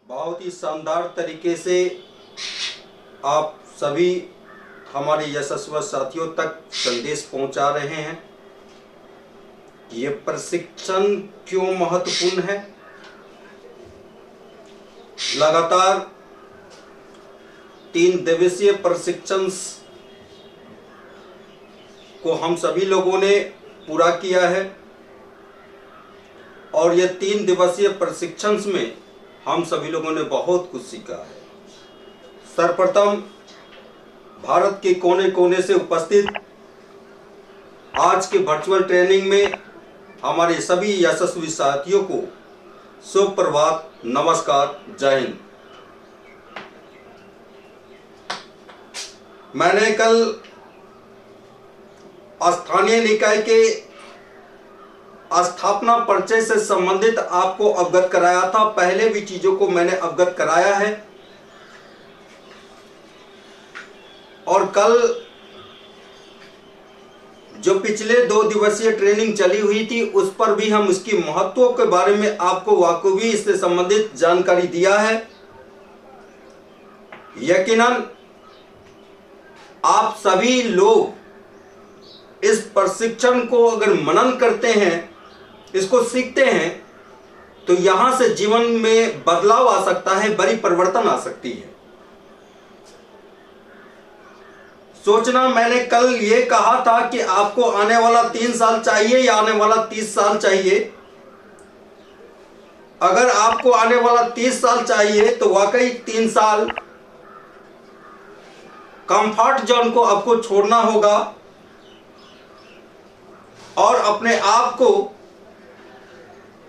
बहुत ही शानदार तरीके से आप सभी हमारे यशस्वी साथियों तक संदेश पहुंचा रहे हैं। ये प्रशिक्षण क्यों महत्वपूर्ण है। लगातार 3 दिवसीय प्रशिक्षण को हम सभी लोगों ने पूरा किया है और ये 3 दिवसीय प्रशिक्षण में हम सभी लोगों ने बहुत कुछ सीखा है। सर्वप्रथम भारत के कोने कोने से उपस्थित आज के वर्चुअल ट्रेनिंग में हमारे सभी यशस्वी साथियों को सुप्रभात, नमस्कार, जय हिंद। मैंने कल स्थानीय निकाय के स्थापना परिचय से संबंधित आपको अवगत कराया था। पहले भी चीजों को मैंने अवगत कराया है और कल जो पिछले 2 दिवसीय ट्रेनिंग चली हुई थी उस पर भी हम इसकी महत्व के बारे में आपको वाकई इससे संबंधित जानकारी दिया है। यकीनन आप सभी लोग इस प्रशिक्षण को अगर मनन करते हैं, इसको सीखते हैं, तो यहां से जीवन में बदलाव आ सकता है, बड़ी परिवर्तन आ सकती है। सोचना, मैंने कल ये कहा था कि आपको आने वाला 3 साल चाहिए या आने वाला 30 साल चाहिए। अगर आपको आने वाला 30 साल चाहिए तो वाकई 3 साल कंफर्ट जोन को आपको छोड़ना होगा और अपने आप को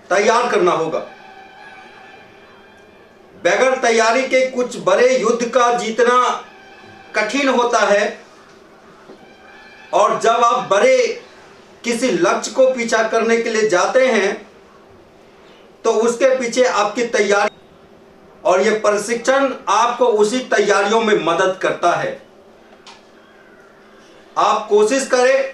तैयार करना होगा। बगैर तैयारी के कुछ बड़े युद्ध का जीतना कठिन होता है और जब आप बड़े किसी लक्ष्य को पीछा करने के लिए जाते हैं तो उसके पीछे आपकी तैयारी और यह प्रशिक्षण आपको उसी तैयारियों में मदद करता है। आप कोशिश करें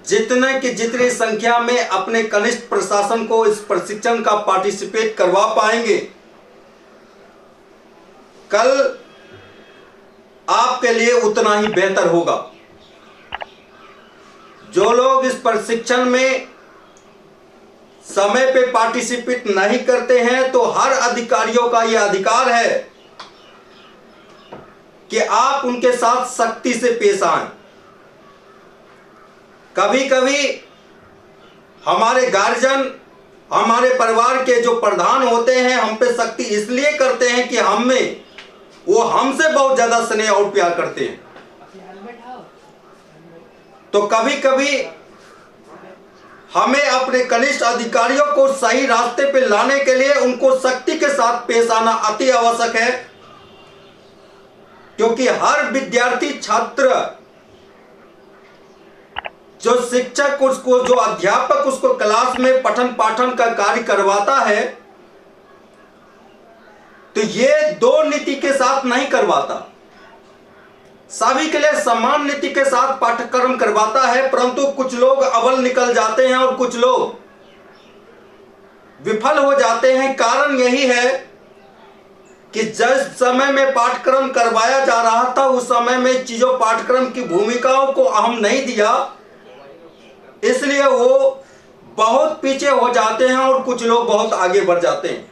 जितनी संख्या में अपने कनिष्ठ प्रशासन को इस प्रशिक्षण का पार्टिसिपेट करवा पाएंगे, कल आपके लिए उतना ही बेहतर होगा। जो लोग इस प्रशिक्षण में समय पे पार्टिसिपेट नहीं करते हैं तो हर अधिकारियों का यह अधिकार है कि आप उनके साथ सख्ती से पेश आएं। कभी कभी हमारे गार्जियन, हमारे परिवार के जो प्रधान होते हैं हम पे सख्ती इसलिए करते हैं कि वो हमसे बहुत ज्यादा स्नेह और प्यार करते हैं। तो कभी कभी हमें अपने कनिष्ठ अधिकारियों को सही रास्ते पे लाने के लिए उनको सख्ती के साथ पेश आना अति आवश्यक है, क्योंकि हर विद्यार्थी छात्र, जो शिक्षक उसको, जो अध्यापक उसको क्लास में पठन पाठन का कार्य करवाता है, तो ये 2 नीति के साथ नहीं करवाता। सभी के लिए समान नीति के साथ पाठ्यक्रम करवाता है, परंतु कुछ लोग अव्वल निकल जाते हैं और कुछ लोग विफल हो जाते हैं। कारण यही है कि जिस समय में पाठ्यक्रम करवाया जा रहा था उस समय में चीजों पाठ्यक्रम की भूमिकाओं को अहम नहीं दिया, इसलिए वो बहुत पीछे हो जाते हैं और कुछ लोग बहुत आगे बढ़ जाते हैं।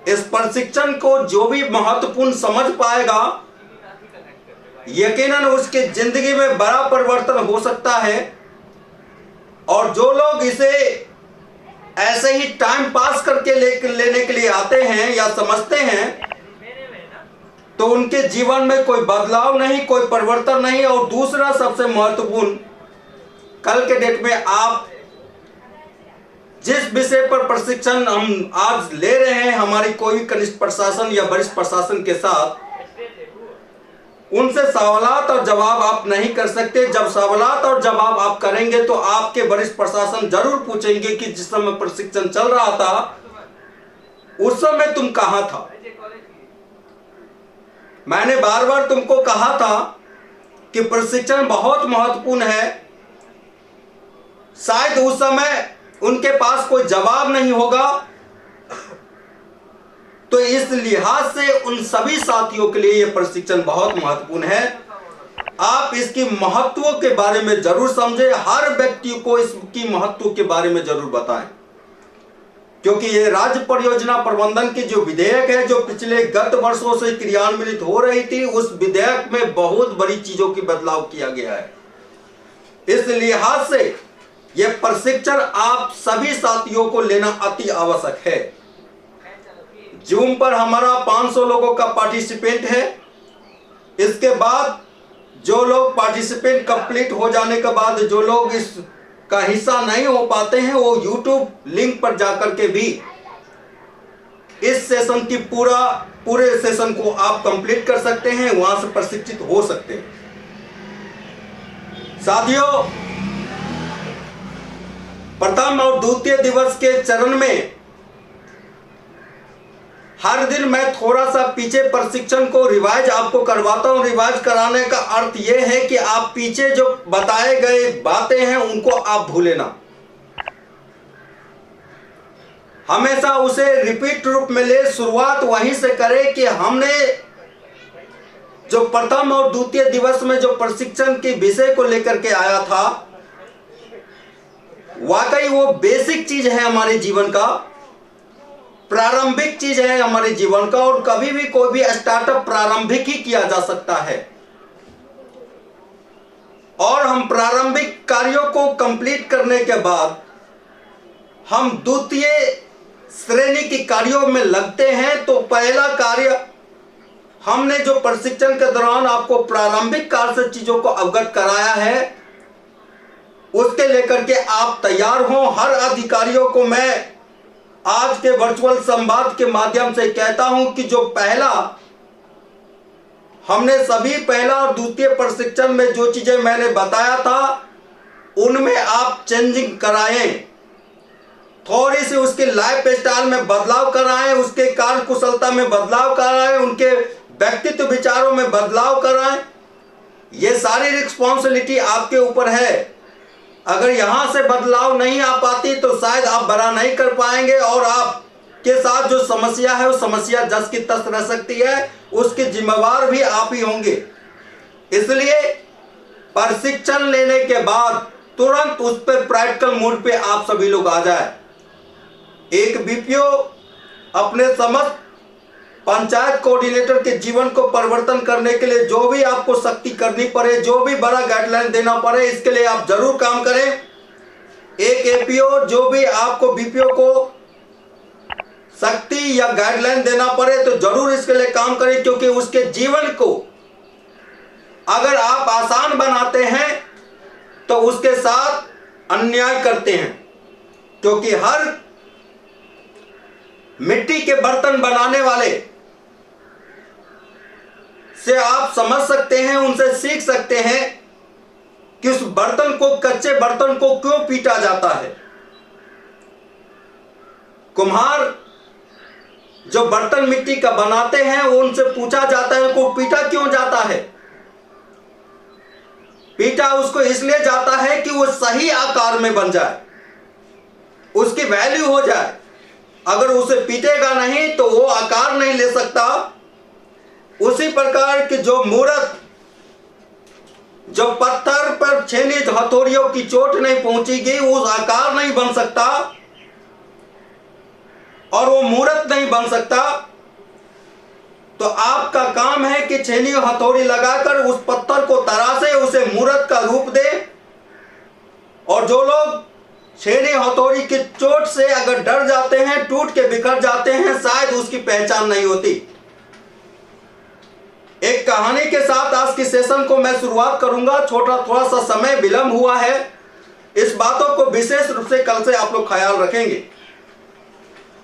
इस प्रशिक्षण को जो भी महत्वपूर्ण समझ पाएगा, यकीनन उसके जिंदगी में बड़ा परिवर्तन हो सकता है। और जो लोग इसे ऐसे ही टाइम पास करके लेने के लिए आते हैं या समझते हैं, तो उनके जीवन में कोई बदलाव नहीं, कोई परिवर्तन नहीं। और दूसरा सबसे महत्वपूर्ण, कल के डेट में आप जिस विषय पर प्रशिक्षण हम आज ले रहे हैं, हमारी कोई भी कनिष्ठ प्रशासन या वरिष्ठ प्रशासन के साथ, उनसे सवालात और जवाब आप नहीं कर सकते। जब सवालात और जवाब आप करेंगे तो आपके वरिष्ठ प्रशासन जरूर पूछेंगे कि जिस समय प्रशिक्षण चल रहा था उस समय तुम कहां था। मैंने बार बार तुमको कहा था कि प्रशिक्षण बहुत महत्वपूर्ण है। शायद उस समय उनके पास कोई जवाब नहीं होगा, तो इस लिहाज से उन सभी साथियों के लिए यह प्रशिक्षण बहुत महत्वपूर्ण है। आप इसकी महत्व के बारे में जरूर समझें, हर व्यक्ति को इसकी महत्व के बारे में जरूर बताएं, क्योंकि ये राज्य परियोजना प्रबंधन की जो विधेयक है, जो पिछले गत वर्षों से क्रियान्वित हो रही थी, उस विधेयक में बहुत बड़ी चीजों की बदलाव किया गया है। इस लिहाज से यह प्रशिक्षण आप सभी साथियों को लेना अति आवश्यक है। जूम पर हमारा 500 लोगों का पार्टिसिपेंट है। इसके बाद जो लोग पार्टिसिपेंट कंप्लीट हो जाने के बाद जो लोग इसका हिस्सा नहीं हो पाते हैं, वो यूट्यूब लिंक पर जाकर के भी इस सेशन की पूरे सेशन को आप कंप्लीट कर सकते हैं, वहां से प्रशिक्षित हो सकते हैं। साथियों, प्रथम और द्वितीय दिवस के चरण में हर दिन मैं थोड़ा सा पीछे प्रशिक्षण को रिवाइज आपको करवाता हूं। रिवाइज कराने का अर्थ यह है कि आप पीछे जो बताए गए बातें हैं उनको आप भूलें ना, हमेशा उसे रिपीट रूप में ले। शुरुआत वहीं से करें कि हमने जो प्रथम और द्वितीय दिवस में जो प्रशिक्षण के विषय को लेकर के आया था, वाकई वो बेसिक चीज है हमारे जीवन का, प्रारंभिक चीज है हमारे जीवन का, और कभी भी कोई भी स्टार्टअप प्रारंभिक ही किया जा सकता है। और हम प्रारंभिक कार्यों को कंप्लीट करने के बाद हम द्वितीय श्रेणी की कार्यों में लगते हैं। तो पहला कार्य हमने जो प्रशिक्षण के दौरान आपको प्रारंभिक कार्य से चीजों को अवगत कराया है, उसके लेकर के आप तैयार हो। हर अधिकारियों को मैं आज के वर्चुअल संवाद के माध्यम से कहता हूं कि जो पहला हमने सभी पहला और द्वितीय प्रशिक्षण में जो चीजें मैंने बताया था, उनमें आप चेंजिंग कराएं, थोड़ी सी उसकी लाइफ स्टाइल में बदलाव कराएं, उसके कार्य कुशलता में बदलाव कराएं, उनके व्यक्तित्व विचारों में बदलाव कराएं। ये सारी रिस्पॉन्सिबिलिटी आपके ऊपर है। अगर यहां से बदलाव नहीं आ पाती तो शायद आप बड़ा नहीं कर पाएंगे, और आपके साथ जो समस्या है वो समस्या जस की तस रह सकती है, उसके जिम्मेवार भी आप ही होंगे। इसलिए प्रशिक्षण लेने के बाद तुरंत उस पर प्रैक्टिकल मोड पे आप सभी लोग आ जाए। एक बीपीओ अपने समस्त पंचायत कोऑर्डिनेटर के जीवन को परिवर्तन करने के लिए जो भी आपको शक्ति करनी पड़े, जो भी बड़ा गाइडलाइन देना पड़े, इसके लिए आप जरूर काम करें। एक एपीओ जो भी आपको बीपीओ को शक्ति या गाइडलाइन देना पड़े तो जरूर इसके लिए काम करें, क्योंकि उसके जीवन को अगर आप आसान बनाते हैं तो उसके साथ अन्याय करते हैं। क्योंकि हर मिट्टी के बर्तन बनाने वाले से आप समझ सकते हैं, उनसे सीख सकते हैं कि उस बर्तन को, कच्चे बर्तन को क्यों पीटा जाता है। कुम्हार जो बर्तन मिट्टी का बनाते हैं, उनसे पूछा जाता है को पीटा क्यों जाता है। पीटा उसको इसलिए जाता है कि वो सही आकार में बन जाए, उसकी वैल्यू हो जाए। अगर उसे पीटेगा नहीं तो वो आकार नहीं ले सकता। उसी प्रकार की जो मूर्त, जो पत्थर पर छेनी हथौड़ियों की चोट नहीं पहुंचेगी, उस आकार नहीं बन सकता और वो मूर्त नहीं बन सकता। तो आपका काम है कि छेनी हथौड़ी लगाकर उस पत्थर को तराशे, उसे मूर्त का रूप दे। और जो लोग छेनी हथौड़ी की चोट से अगर डर जाते हैं, टूट के बिखर जाते हैं, शायद उसकी पहचान नहीं होती। एक कहानी के साथ आज की सेशन को मैं शुरुआत करूंगा। थोड़ा सा समय विलंब हुआ है, इस बातों को विशेष रूप से कल से आप लोग ख्याल रखेंगे।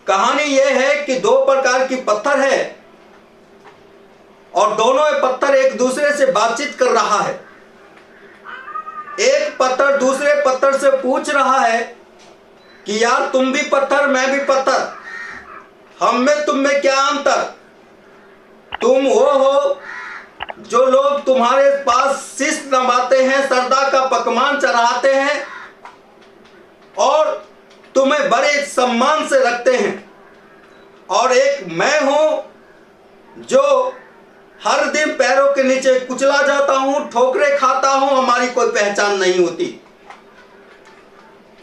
कहानी यह है कि दो प्रकार की पत्थर है और दोनों पत्थर एक दूसरे से बातचीत कर रहा है। एक पत्थर दूसरे पत्थर से पूछ रहा है कि यार तुम भी पत्थर मैं भी पत्थर, हम में तुम में क्या अंतर। तुम वो हो जो लोग तुम्हारे पास शीश नवाते हैं, सरदा का पकवान चढ़ाते हैं और तुम्हें बड़े सम्मान से रखते हैं, और एक मैं हूं जो हर दिन पैरों के नीचे कुचला जाता हूं, ठोकरें खाता हूं, हमारी कोई पहचान नहीं होती।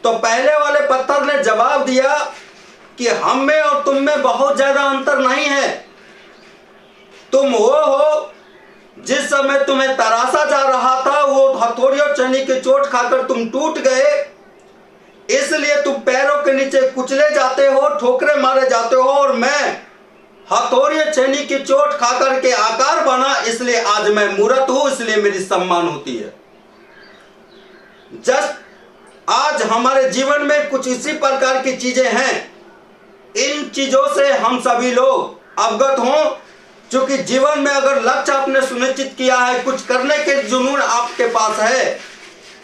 तो पहले वाले पत्थर ने जवाब दिया कि हम में और तुम में बहुत ज्यादा अंतर नहीं है। तुम वो हो जिस समय तुम्हें तराशा जा रहा था, वो हथौड़ी और छेनी की चोट खाकर तुम टूट गए, इसलिए तुम पैरों के नीचे कुचले जाते हो, ठोकरे मारे जाते हो, और मैं हथौड़ी और छेनी की चोट खाकर के आकार बना, इसलिए आज मैं मूर्त हूं, इसलिए मेरी सम्मान होती है। जस्ट आज हमारे जीवन में कुछ इसी प्रकार की चीजें हैं। इन चीजों से हम सभी लोग अवगत हों, क्योंकि जीवन में अगर लक्ष्य आपने सुनिश्चित किया है, कुछ करने के जुनून आपके पास है,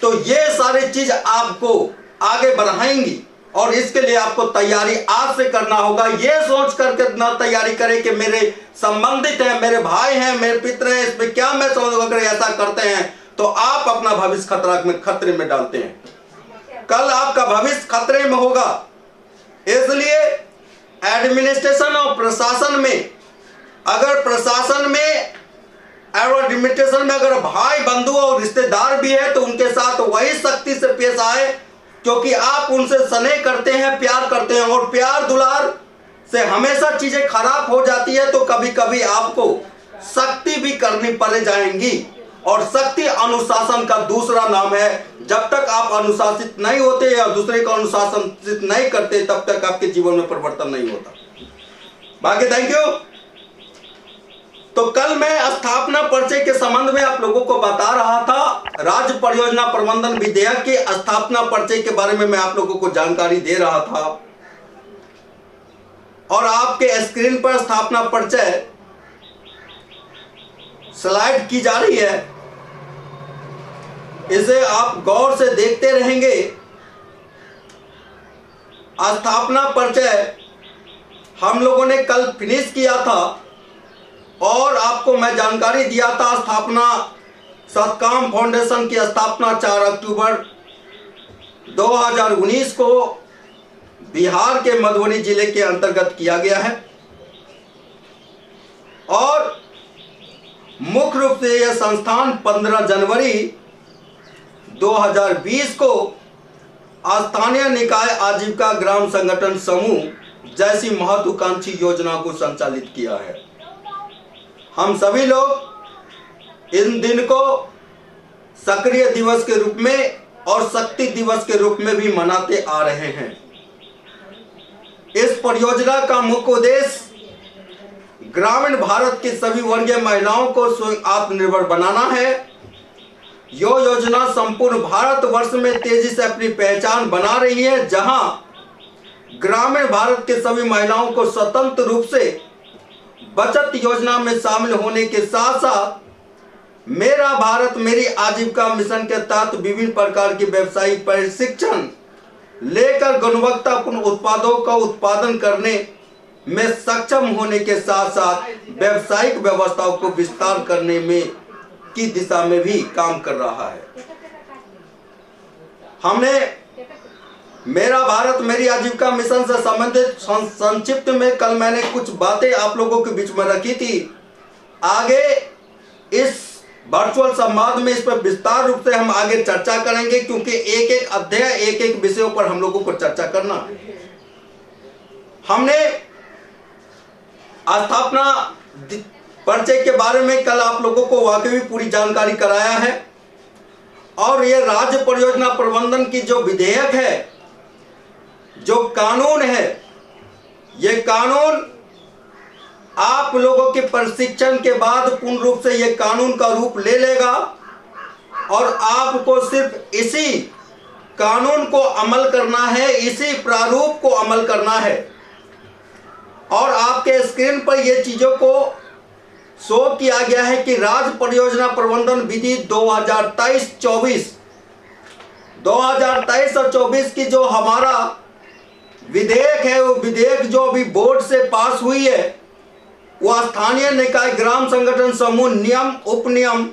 तो ये सारी चीज आपको आगे बढ़ाएंगी। और इसके लिए आपको तैयारी आज से करना होगा। ये सोच करके ना तैयारी करें कि मेरे संबंधित हैं, मेरे भाई हैं, मेरे पितर हैं, इसमें क्या मैं समझूंगा। अगर ऐसा करते हैं तो आप अपना भविष्य खतरे में डालते हैं। कल आपका भविष्य खतरे में होगा। इसलिए एडमिनिस्ट्रेशन और प्रशासन में, अगर प्रशासन में और एडमिनिस्ट्रेशन में अगर भाई बंधु और रिश्तेदार भी है, तो उनके साथ वही सख्ती से पेश आए, क्योंकि आप उनसे स्नेह करते हैं, प्यार करते हैं, और प्यार दुलार से हमेशा चीजें खराब हो जाती है। तो कभी कभी आपको सख्ती भी करनी पड़ जाएंगी, और सख्ती अनुशासन का दूसरा नाम है। जब तक आप अनुशासित नहीं होते या दूसरे को अनुशासित नहीं करते, तब तक आपके जीवन में परिवर्तन नहीं होता। बाकी थैंक यू। तो कल मैं स्थापना परिचय के संबंध में आप लोगों को बता रहा था। राज्य परियोजना प्रबंधन विधेयक के स्थापना परिचय के बारे में मैं आप लोगों को जानकारी दे रहा था, और आपके स्क्रीन पर स्थापना परिचय स्लाइड की जा रही है। इसे आप गौर से देखते रहेंगे। स्थापना परिचय हम लोगों ने कल फिनिश किया था, और आपको मैं जानकारी दिया था स्थापना सतकाम फाउंडेशन की स्थापना 4 अक्टूबर 2019 को बिहार के मधुबनी जिले के अंतर्गत किया गया है। और मुख्य रूप से यह संस्थान 15 जनवरी 2020 को स्थानीय निकाय आजीविका ग्राम संगठन समूह जैसी महत्वाकांक्षी योजना को संचालित किया है। हम सभी लोग इन दिन को सक्रिय दिवस के रूप में और शक्ति दिवस के रूप में भी मनाते आ रहे हैं। इस परियोजना का मुख्य उद्देश्य ग्रामीण भारत की सभी वर्गीय महिलाओं को स्वयं आत्मनिर्भर बनाना है। यह योजना संपूर्ण भारत वर्ष में तेजी से अपनी पहचान बना रही है, जहां ग्रामीण भारत के सभी महिलाओं को स्वतंत्र रूप से बचत योजना में शामिल होने के साथ साथ मेरा भारत मेरी आजीविका मिशन के तहत विभिन्न प्रकार की व्यवसायिक प्रशिक्षण लेकर गुणवत्तापूर्ण उत्पादों का उत्पादन करने में सक्षम होने के साथ साथ व्यावसायिक व्यवस्थाओं को विस्तार करने में की दिशा में भी काम कर रहा है। हमने मेरा भारत मेरी आजीविका मिशन से संबंधित संक्षिप्त में कल मैंने कुछ बातें आप लोगों के बीच में रखी थी। आगे इस वर्चुअल संवाद में इस पर विस्तार रूप से हम आगे चर्चा करेंगे, क्योंकि एक एक अध्याय एक एक विषयों पर हम लोगों को चर्चा करना है। हमने स्थापना परिचय के बारे में कल आप लोगों को वाकई पूरी जानकारी कराया है, और यह राज्य परियोजना प्रबंधन की जो विधेयक है, जो कानून है, ये कानून आप लोगों के प्रशिक्षण के बाद पूर्ण रूप से ये कानून का रूप ले लेगा, और आपको सिर्फ इसी कानून को अमल करना है, इसी प्रारूप को अमल करना है। और आपके स्क्रीन पर ये चीजों को शो किया गया है कि राज्य परियोजना प्रबंधन विधि 2023-24 और 24 की जो हमारा विधेयक है, वो विधेयक जो अभी बोर्ड से पास हुई है, वह स्थानीय निकाय ग्राम संगठन समूह नियम उपनियम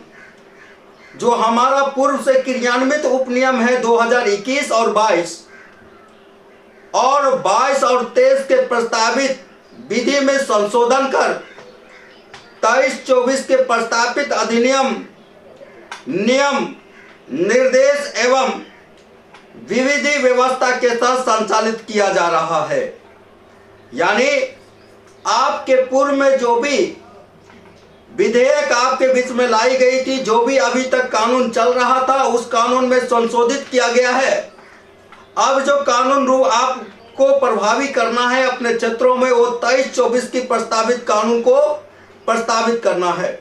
जो हमारा पूर्व से क्रियान्वित उपनियम है 2021 और 22 और 23 के प्रस्तावित विधि में संशोधन कर 23-24 के प्रस्तावित अधिनियम, नियम, निर्देश एवं विधि व्यवस्था के साथ संचालित किया जा रहा है। यानी आपके पूर्व में जो भी विधेयक आपके बीच में लाई गई थी, जो भी अभी तक कानून चल रहा था, उस कानून में संशोधित किया गया है। अब जो कानून रूप आपको प्रभावी करना है अपने क्षेत्रों में, वो 23-24 की प्रस्तावित कानून को प्रस्तावित करना है।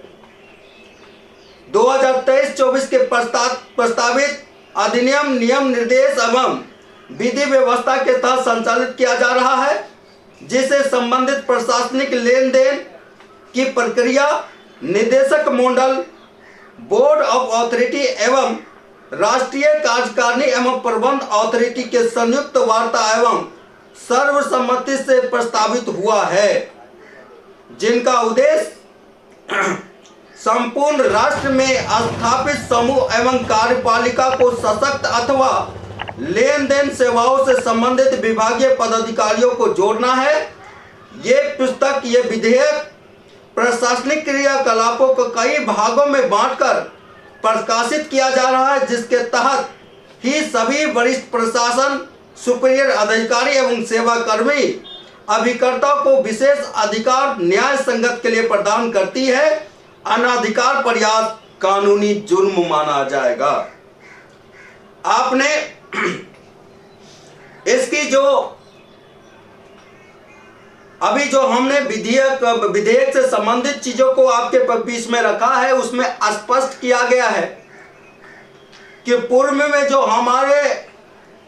2023-24 के प्रस्तावित अधिनियम, नियम, निर्देश एवं विधि व्यवस्था के तहत संचालित किया जा रहा है, जिसे संबंधित प्रशासनिक लेन देन की प्रक्रिया निदेशक मंडल, बोर्ड ऑफ अथॉरिटी एवं राष्ट्रीय कार्यकारिणी एवं प्रबंध अथॉरिटी के संयुक्त वार्ता एवं सर्वसम्मति से प्रस्तावित हुआ है, जिनका उद्देश्य संपूर्ण राष्ट्र में स्थापित समूह एवं कार्यपालिका को सशक्त अथवा लेन देन सेवाओं से संबंधित विभागीय पदाधिकारियों को जोड़ना है। ये पुस्तक, ये विधेयक प्रशासनिक क्रियाकलापों को कई भागों में बांटकर प्रकाशित किया जा रहा है, जिसके तहत ही सभी वरिष्ठ प्रशासन, सुपीरियर अधिकारी एवं सेवाकर्मी अभिकर्ताओं को विशेष अधिकार न्याय संगत के लिए प्रदान करती है। अनाधिकार प्रयास कानूनी जुर्म माना जाएगा। आपने इसकी जो अभी जो हमने विधेयक से संबंधित चीजों को आपके बीच में रखा है, उसमें स्पष्ट किया गया है कि पूर्व में जो हमारे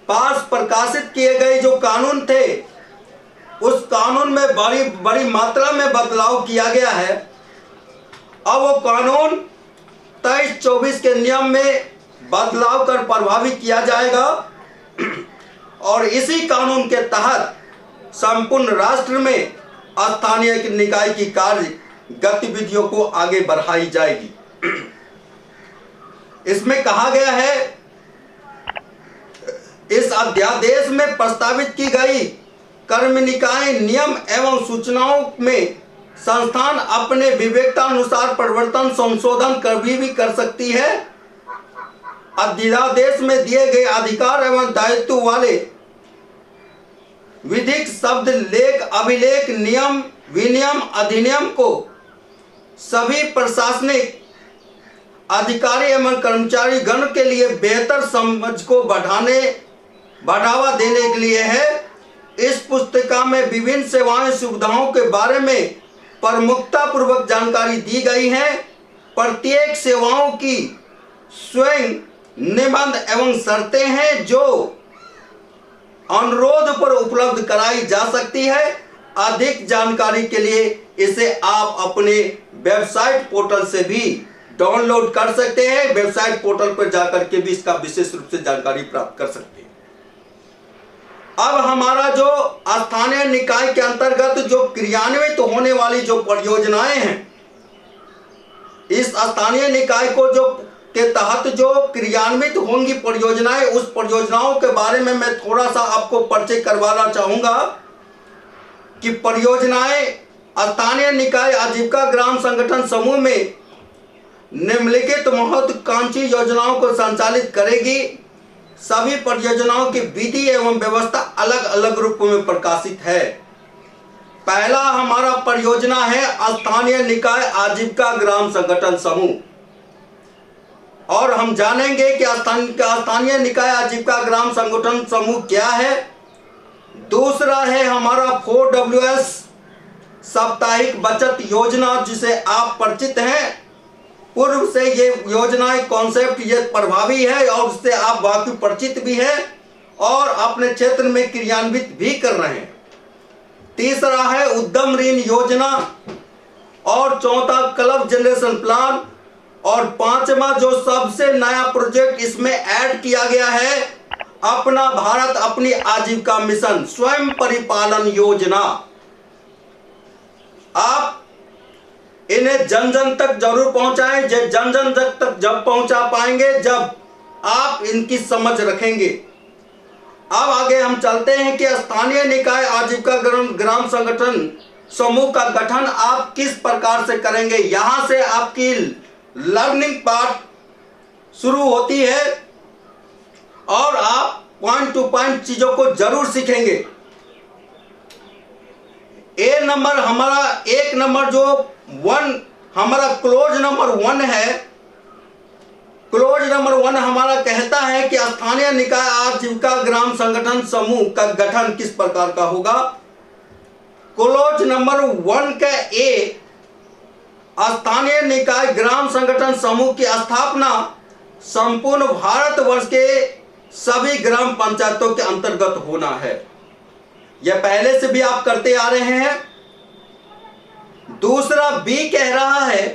पास प्रकाशित किए गए जो कानून थे, उस कानून में बड़ी मात्रा में बदलाव किया गया है। अब वो कानून 23-24 के नियम में बदलाव कर प्रभावी किया जाएगा और इसी कानून के तहत संपूर्ण राष्ट्र में स्थानीय निकाय की कार्य गतिविधियों को आगे बढ़ाई जाएगी। इसमें कहा गया है, इस अध्यादेश में प्रस्तावित की गई कर्म निकाय नियम एवं सूचनाओं में संस्थान अपने विवेकतानुसार परिवर्तन, संशोधन कभी भी कर सकती है। अध्यादेश में दिए गए अधिकार एवं दायित्व वाले विधिक शब्द, लेख, अभिलेख, नियम, विनियम, अधिनियम को सभी प्रशासनिक अधिकारी एवं कर्मचारी गण के लिए बेहतर समझ को बढ़ावा देने के लिए है। इस पुस्तिका में विभिन्न सेवाएं, सुविधाओं के बारे में प्रमुखता पूर्वक जानकारी दी गई है। प्रत्येक सेवाओं की स्वयं निबंध एवं शर्तें हैं जो अनुरोध पर उपलब्ध कराई जा सकती है। अधिक जानकारी के लिए इसे आप अपने वेबसाइट पोर्टल से भी डाउनलोड कर सकते हैं। वेबसाइट पोर्टल पर जाकर के भी इसका विशेष रूप से जानकारी प्राप्त कर सकते हैं। अब हमारा जो स्थानीय निकाय के अंतर्गत जो क्रियान्वित होने वाली जो परियोजनाएं हैं, इस स्थानीय निकाय को जो के तहत जो क्रियान्वित होंगी परियोजनाएं, उस परियोजनाओं के बारे में मैं थोड़ा सा आपको परिचय करवाना चाहूंगा कि परियोजनाएं स्थानीय निकाय आजीविका ग्राम संगठन समूह में निम्नलिखित महत्वाकांक्षी योजनाओं को संचालित करेगी। सभी परियोजनाओं की विधि एवं व्यवस्था अलग अलग रूपों में प्रकाशित है। पहला हमारा परियोजना है स्थानीय निकाय आजीविका ग्राम संगठन समूह, और हम जानेंगे कि स्थानीय निकाय आजीविका ग्राम संगठन समूह क्या है। दूसरा है हमारा 4WS साप्ताहिक बचत योजना, जिसे आप परिचित हैं। पूर्व से ये योजनाएं, कॉन्सेप्ट ये प्रभावी है और उससे आप वाकई परिचित भी हैं और अपने क्षेत्र में क्रियान्वित भी कर रहे हैं। तीसरा है उद्यम ऋण योजना, और चौथा क्लब जनरेशन प्लान, और पांचवा जो सबसे नया प्रोजेक्ट इसमें ऐड किया गया है, अपना भारत अपनी आजीविका मिशन स्वयं परिपालन योजना। आप इन्हें जन जन तक जरूर पहुंचाएं। जन जन तक जब पहुंचा पाएंगे जब आप इनकी समझ रखेंगे। अब आगे हम चलते हैं कि स्थानीय निकाय आजीविका ग्राम संगठन समूह का गठन आप किस प्रकार से करेंगे। यहां से आपकी लर्निंग पार्ट शुरू होती है और आप पॉइंट टू पॉइंट चीजों को जरूर सीखेंगे। एक नंबर जो हमारा क्लोज नंबर 1 है। क्लोज नंबर 1 हमारा कहता है कि स्थानीय निकाय आजीविका ग्राम संगठन समूह का गठन किस प्रकार का होगा। क्लोज नंबर 1 का ए, स्थानीय निकाय ग्राम संगठन समूह की स्थापना संपूर्ण भारतवर्ष के सभी ग्राम पंचायतों के अंतर्गत होना है। यह पहले से भी आप करते आ रहे हैं। दूसरा बी कह रहा है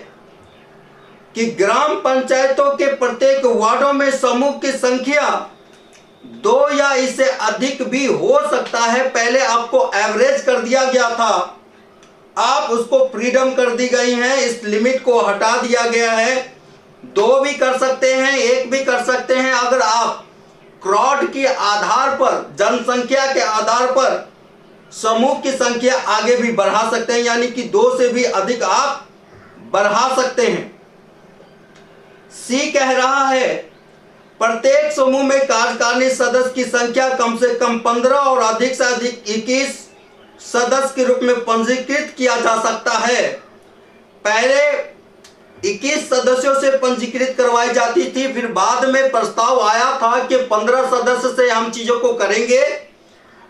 कि ग्राम पंचायतों के प्रत्येक वार्डों में समूह की संख्या 2 या इससे अधिक भी हो सकता है। पहले आपको एवरेज कर दिया गया था, आप उसको फ्रीडम कर दी गई है, इस लिमिट को हटा दिया गया है। 2 भी कर सकते हैं, 1 भी कर सकते हैं। अगर आप क्राउड के आधार पर, जनसंख्या के आधार पर समूह की संख्या आगे भी बढ़ा सकते हैं, यानी कि 2 से भी अधिक आप बढ़ा सकते हैं। सी कह रहा है प्रत्येक समूह में कार्यकारिणी सदस्य की संख्या कम से कम 15 और अधिक से अधिक 21 सदस्य के रूप में पंजीकृत किया जा सकता है। पहले 21 सदस्यों से पंजीकृत करवाई जाती थी, फिर बाद में प्रस्ताव आया था कि 15 सदस्य से हम चीजों को करेंगे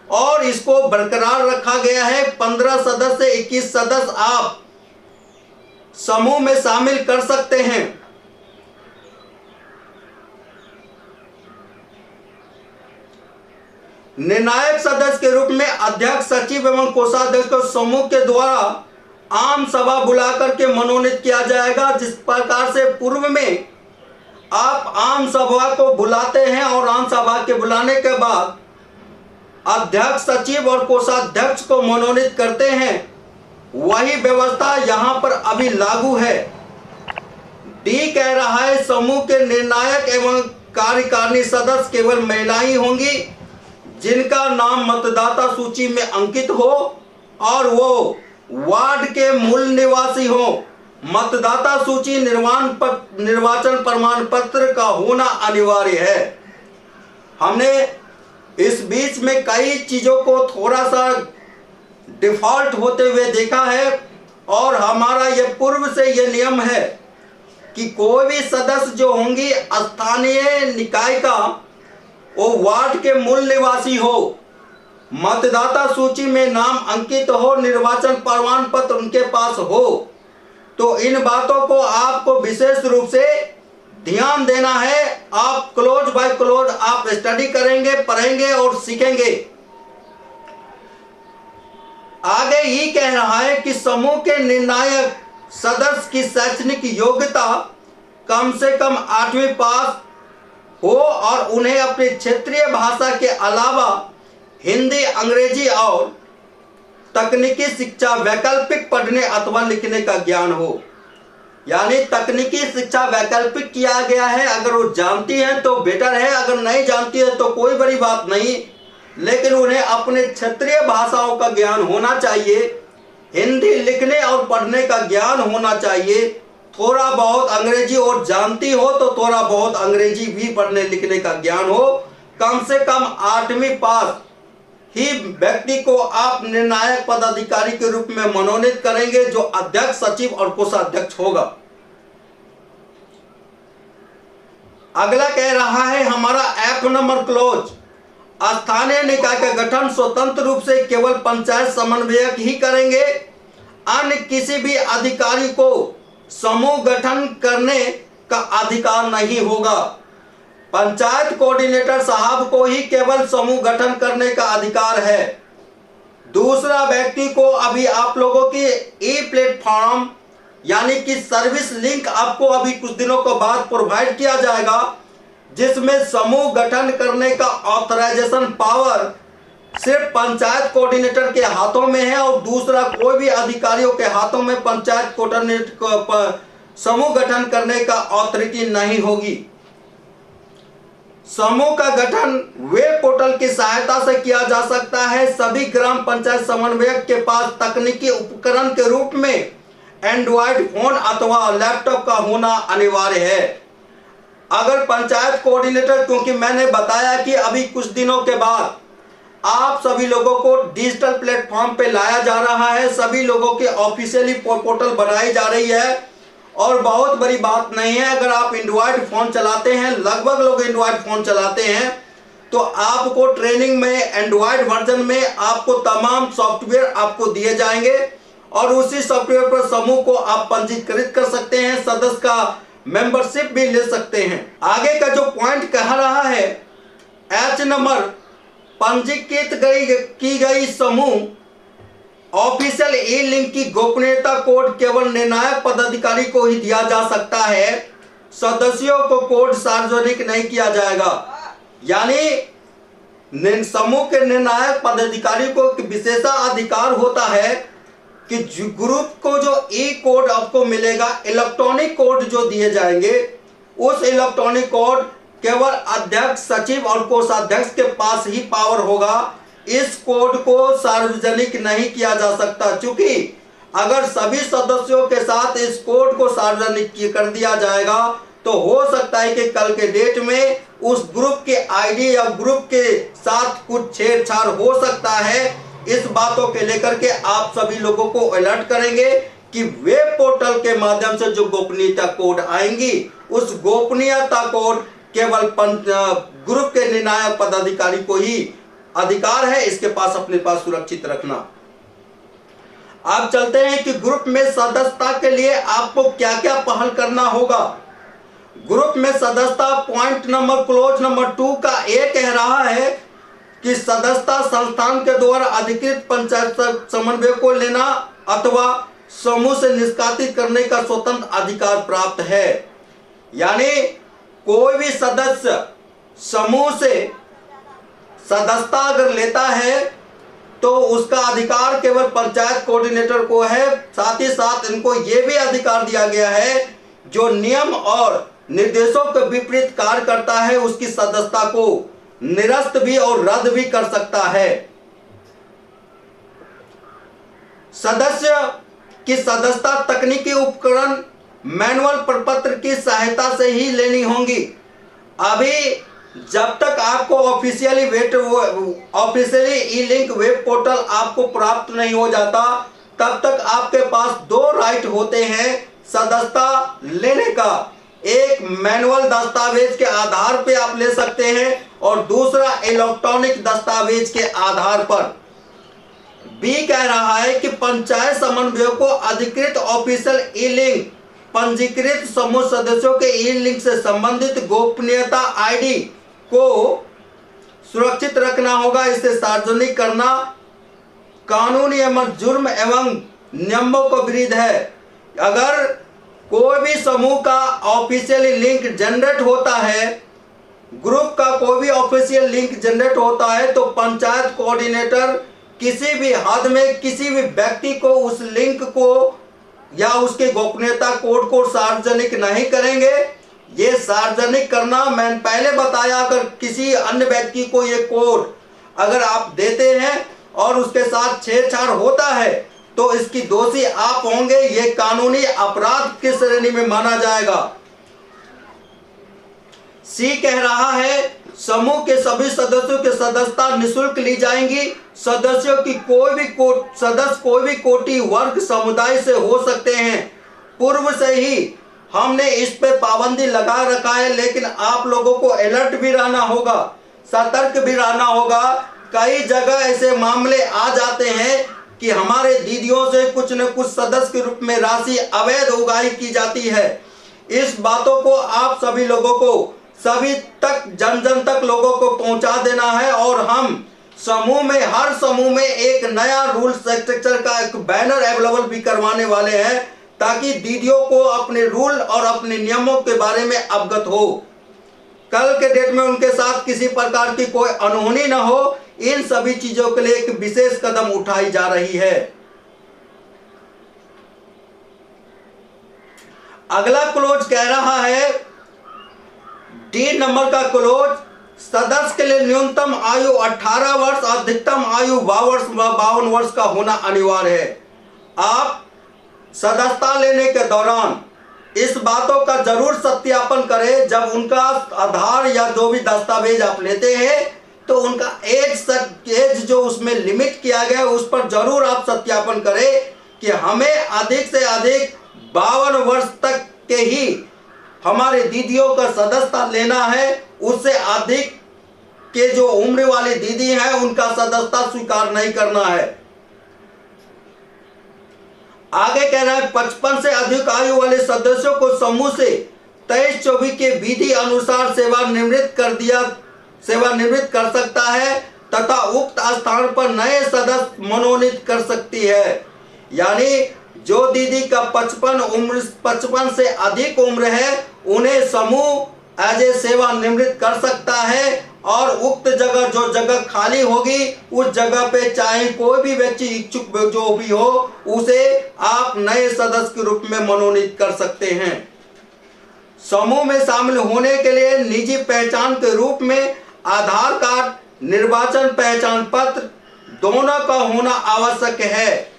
और इसको बरकरार रखा गया है। 15 सदस्य से 21 सदस्य आप समूह में शामिल कर सकते हैं। निर्णायक सदस्य के रूप में अध्यक्ष, सचिव एवं कोषाध्यक्ष को समूह के द्वारा आम सभा बुलाकर के मनोनीत किया जाएगा। जिस प्रकार से पूर्व में आप आम सभा को बुलाते हैं और आम सभा के बुलाने के बाद अध्यक्ष, सचिव और कोषाध्यक्ष को मनोनीत करते हैं, वही व्यवस्था यहां पर अभी लागू है। डी कह रहा है समूह के निर्णायक एवं कार्यकारिणी सदस्य केवल महिलाएं होंगी जिनका नाम मतदाता सूची में अंकित हो और वो वार्ड के मूल निवासी हो। मतदाता सूची निर्वाचन प्रमाण पत्र का होना अनिवार्य है। हमने इस बीच में कई चीजों को थोड़ा सा डिफॉल्ट होते हुए देखा है और हमारा ये पूर्व से ये नियम है कि कोई भी सदस्य जो होंगी स्थानीय निकाय का, वो वार्ड के मूल निवासी हो, मतदाता सूची में नाम अंकित हो, निर्वाचन प्रमाण पत्र उनके पास हो। तो इन बातों को आपको विशेष रूप से ध्यान देना है। आप क्लोज बाय क्लोज आप स्टडी करेंगे, पढ़ेंगे और सीखेंगे। आगे ही कह रहा है कि समूह के निर्णायक सदस्य की शैक्षणिक योग्यता कम से कम 8वीं पास हो और उन्हें अपनी क्षेत्रीय भाषा के अलावा हिंदी, अंग्रेजी और तकनीकी शिक्षा वैकल्पिक पढ़ने अथवा लिखने का ज्ञान हो। यानी तकनीकी शिक्षा वैकल्पिक किया गया है। अगर वो जानती है तो बेटर है, अगर नहीं जानती है तो कोई बड़ी बात नहीं, लेकिन उन्हें अपने क्षेत्रीय भाषाओं का ज्ञान होना चाहिए। हिंदी लिखने और पढ़ने का ज्ञान होना चाहिए। थोड़ा बहुत अंग्रेजी और जानती हो तो थोड़ा बहुत अंग्रेजी भी पढ़ने लिखने का ज्ञान हो। कम से कम 8वीं पास ही व्यक्ति को आप निर्णायक पदाधिकारी के रूप में मनोनीत करेंगे, जो अध्यक्ष, सचिव और कोषाध्यक्ष होगा। अगला कह रहा है हमारा F नंबर क्लोज, स्थानीय निकाय का गठन स्वतंत्र रूप से केवल पंचायत समन्वयक ही करेंगे। अन्य किसी भी अधिकारी को समूह गठन करने का अधिकार नहीं होगा। पंचायत कोऑर्डिनेटर साहब को ही केवल समूह गठन करने का अधिकार है। दूसरा व्यक्ति को अभी आप लोगों की ई प्लेटफॉर्म यानी कि सर्विस लिंक आपको अभी कुछ दिनों के बाद प्रोवाइड किया जाएगा, जिसमें समूह गठन करने का ऑथराइजेशन पावर सिर्फ पंचायत कोऑर्डिनेटर के हाथों में है और दूसरा कोई भी अधिकारियों के हाथों में पंचायत कोऑर्डिनेटर समूह गठन करने का ऑथोरिटी नहीं होगी। समूह का गठन वेब पोर्टल की सहायता से किया जा सकता है। सभी ग्राम पंचायत समन्वयक के पास तकनीकी उपकरण के रूप में एंड्रॉयड फोन अथवा लैपटॉप का होना अनिवार्य है। अगर पंचायत कोऑर्डिनेटर, क्योंकि मैंने बताया कि अभी कुछ दिनों के बाद आप सभी लोगों को डिजिटल प्लेटफॉर्म पे लाया जा रहा है, सभी लोगों के ऑफिशियली पोर्टल बनाई जा रही है और बहुत बड़ी बात नहीं है। अगर आप एंड्रॉयड फ़ोन चलाते हैं, लगभग लोग एंड्रॉयड फ़ोन चलाते हैं, तो आपको ट्रेनिंग में एंड्रॉयड वर्जन में आपको तमाम सॉफ्टवेयर आपको दिए जाएंगे और उसी सॉफ्टवेयर पर समूह को आप पंजीकृत कर सकते हैं, सदस्य का मेंबरशिप भी ले सकते हैं। आगे का जो पॉइंट कह रहा है एच नंबर, पंजीकृत की गई समूह ऑफिशियल ई लिंक की गोपनीयता कोड केवल निर्णायक पदाधिकारी को ही दिया जा सकता है। सदस्यों को कोड सार्वजनिक नहीं किया जाएगा। यानी समूह के निर्णायक पदाधिकारी को विशेषाधिकार होता है कि ग्रुप को जो ई कोड आपको मिलेगा, इलेक्ट्रॉनिक कोड जो दिए जाएंगे, उस इलेक्ट्रॉनिक कोड केवल अध्यक्ष, सचिव और कोषाध्यक्ष के पास ही पावर होगा। इस कोड को सार्वजनिक नहीं किया जा सकता, क्योंकि अगर सभी सदस्यों के साथ इस कोड को सार्वजनिक कर दिया जाएगा तो हो सकता है कि कल के डेट में उस ग्रुप के आईडी या ग्रुप के साथ कुछ छेड़छाड़ हो सकता है। इस बातों के लेकर के आप सभी लोगों को अलर्ट करेंगे कि वेब पोर्टल के माध्यम से जो गोपनीयता कोड आएंगी, उस गोपनीयता कोड केवल ग्रुप के निर्णायक पदाधिकारी को ही अधिकार है इसके पास अपने पास सुरक्षित रखना। अब चलते हैं कि ग्रुप में सदस्यता के लिए आपको क्या क्या पहल करना होगा। ग्रुप में सदस्यता पॉइंट नंबर क्लोज नंबर 2 का ए कह रहा है कि सदस्यता संस्थान के द्वारा अधिकृत पंचायत समन्वय को लेना अथवा समूह से निष्कासित करने का स्वतंत्र अधिकार प्राप्त है। यानी कोई भी सदस्य समूह से सदस्यता अगर लेता है तो उसका अधिकार केवल पंचायत कोऑर्डिनेटर को है। साथ ही साथ इनको यह भी अधिकार दिया गया है जो नियम और निर्देशों के विपरीत कार्य करता है उसकी सदस्यता को निरस्त भी और रद्द भी कर सकता है। सदस्य की सदस्यता तकनीकी उपकरण मैनुअल प्रपत्र की सहायता से ही लेनी होगी। अभी जब तक आपको ऑफिशियली ई लिंक वेब पोर्टल आपको प्राप्त नहीं हो जाता, तब तक आपके पास 2 राइट होते हैं सदस्यता लेने का। एक मैनुअल दस्तावेज के आधार पे आप ले सकते हैं और दूसरा इलेक्ट्रॉनिक दस्तावेज के आधार पर। बी कह रहा है कि पंचायत समन्वय को अधिकृत ऑफिशियल ई लिंक पंजीकृत समूह सदस्यों के ई लिंक से संबंधित गोपनीयता आईडी को सुरक्षित रखना होगा। इसे सार्वजनिक करना कानूनी एवं जुर्म एवं नियमों को विरुद्ध है। अगर कोई भी समूह का ऑफिशियल लिंक जनरेट होता है, ग्रुप का कोई भी ऑफिशियल लिंक जनरेट होता है, तो पंचायत कोऑर्डिनेटर किसी भी हद में किसी भी व्यक्ति को उस लिंक को या उसके गोपनीयता कोड को सार्वजनिक नहीं करेंगे। ये सार्वजनिक करना, मैंने पहले बताया, अगर किसी अन्य व्यक्ति को ये कोड अगर आप देते हैं और उसके साथ छेड़छाड़ होता है तो इसकी दोषी आप होंगे। ये कानूनी अपराध की श्रेणी में माना जाएगा। सी कह रहा है समूह के सभी सदस्यों की सदस्यता निःशुल्क ली जाएंगी। सदस्यों की कोई भी कोटि वर्ग समुदाय से हो सकते हैं। पूर्व से ही हमने इस पे पाबंदी लगा रखा है, लेकिन आप लोगों को अलर्ट भी रहना होगा, सतर्क भी रहना होगा। कई जगह ऐसे मामले आ जाते हैं कि हमारे दीदियों से कुछ न कुछ सदस्य के रूप में राशि अवैध उगाही की जाती है। इस बातों को आप सभी लोगों को सभी तक जन जन तक लोगों को पहुंचा देना है। और हम समूह में, हर समूह में एक नया रूल स्ट्रक्चर का एक बैनर अवेलेबल भी करवाने वाले हैं, ताकि दीदियों को अपने रूल और अपने नियमों के बारे में अवगत हो। कल के डेट में उनके साथ किसी प्रकार की कोई अनहोनी न हो, इन सभी चीजों के लिए एक विशेष कदम उठाई जा रही है। अगला क्लोज कह रहा है, डी नंबर का क्लोज, सदस्य के लिए न्यूनतम आयु 18 वर्ष, अधिकतम आयु 52 वर्ष का होना अनिवार्य है। आप सदस्यता लेने के दौरान इस बातों का जरूर सत्यापन करें। जब उनका आधार या जो भी दस्तावेज आप लेते हैं तो उनका एज जो उसमें लिमिट किया गया है उस पर जरूर आप सत्यापन करें कि हमें अधिक से अधिक 52 वर्ष तक के ही हमारे दीदियों का सदस्यता लेना है। उससे अधिक के जो उम्र वाली दीदी हैं उनका सदस्यता स्वीकार नहीं करना है। आगे कह रहा है 55 से अधिक आयु वाले सदस्यों को समूह से 23-24 के विधि अनुसार सेवानिवृत्त कर सकता है तथा उक्त स्थान पर नए सदस्य मनोनीत कर सकती है। यानी जो दीदी का 55 से अधिक उम्र है उन्हें समूह एज ए सेवानिवृत्त कर सकता है और उक्त जगह जो जगह खाली होगी उस जगह पे चाहे कोई भी व्यक्ति इच्छुक जो भी हो उसे आप नए सदस्य के रूप में मनोनीत कर सकते हैं। समूह में शामिल होने के लिए निजी पहचान के रूप में आधार कार्ड, निर्वाचन पहचान पत्र दोनों का होना आवश्यक है।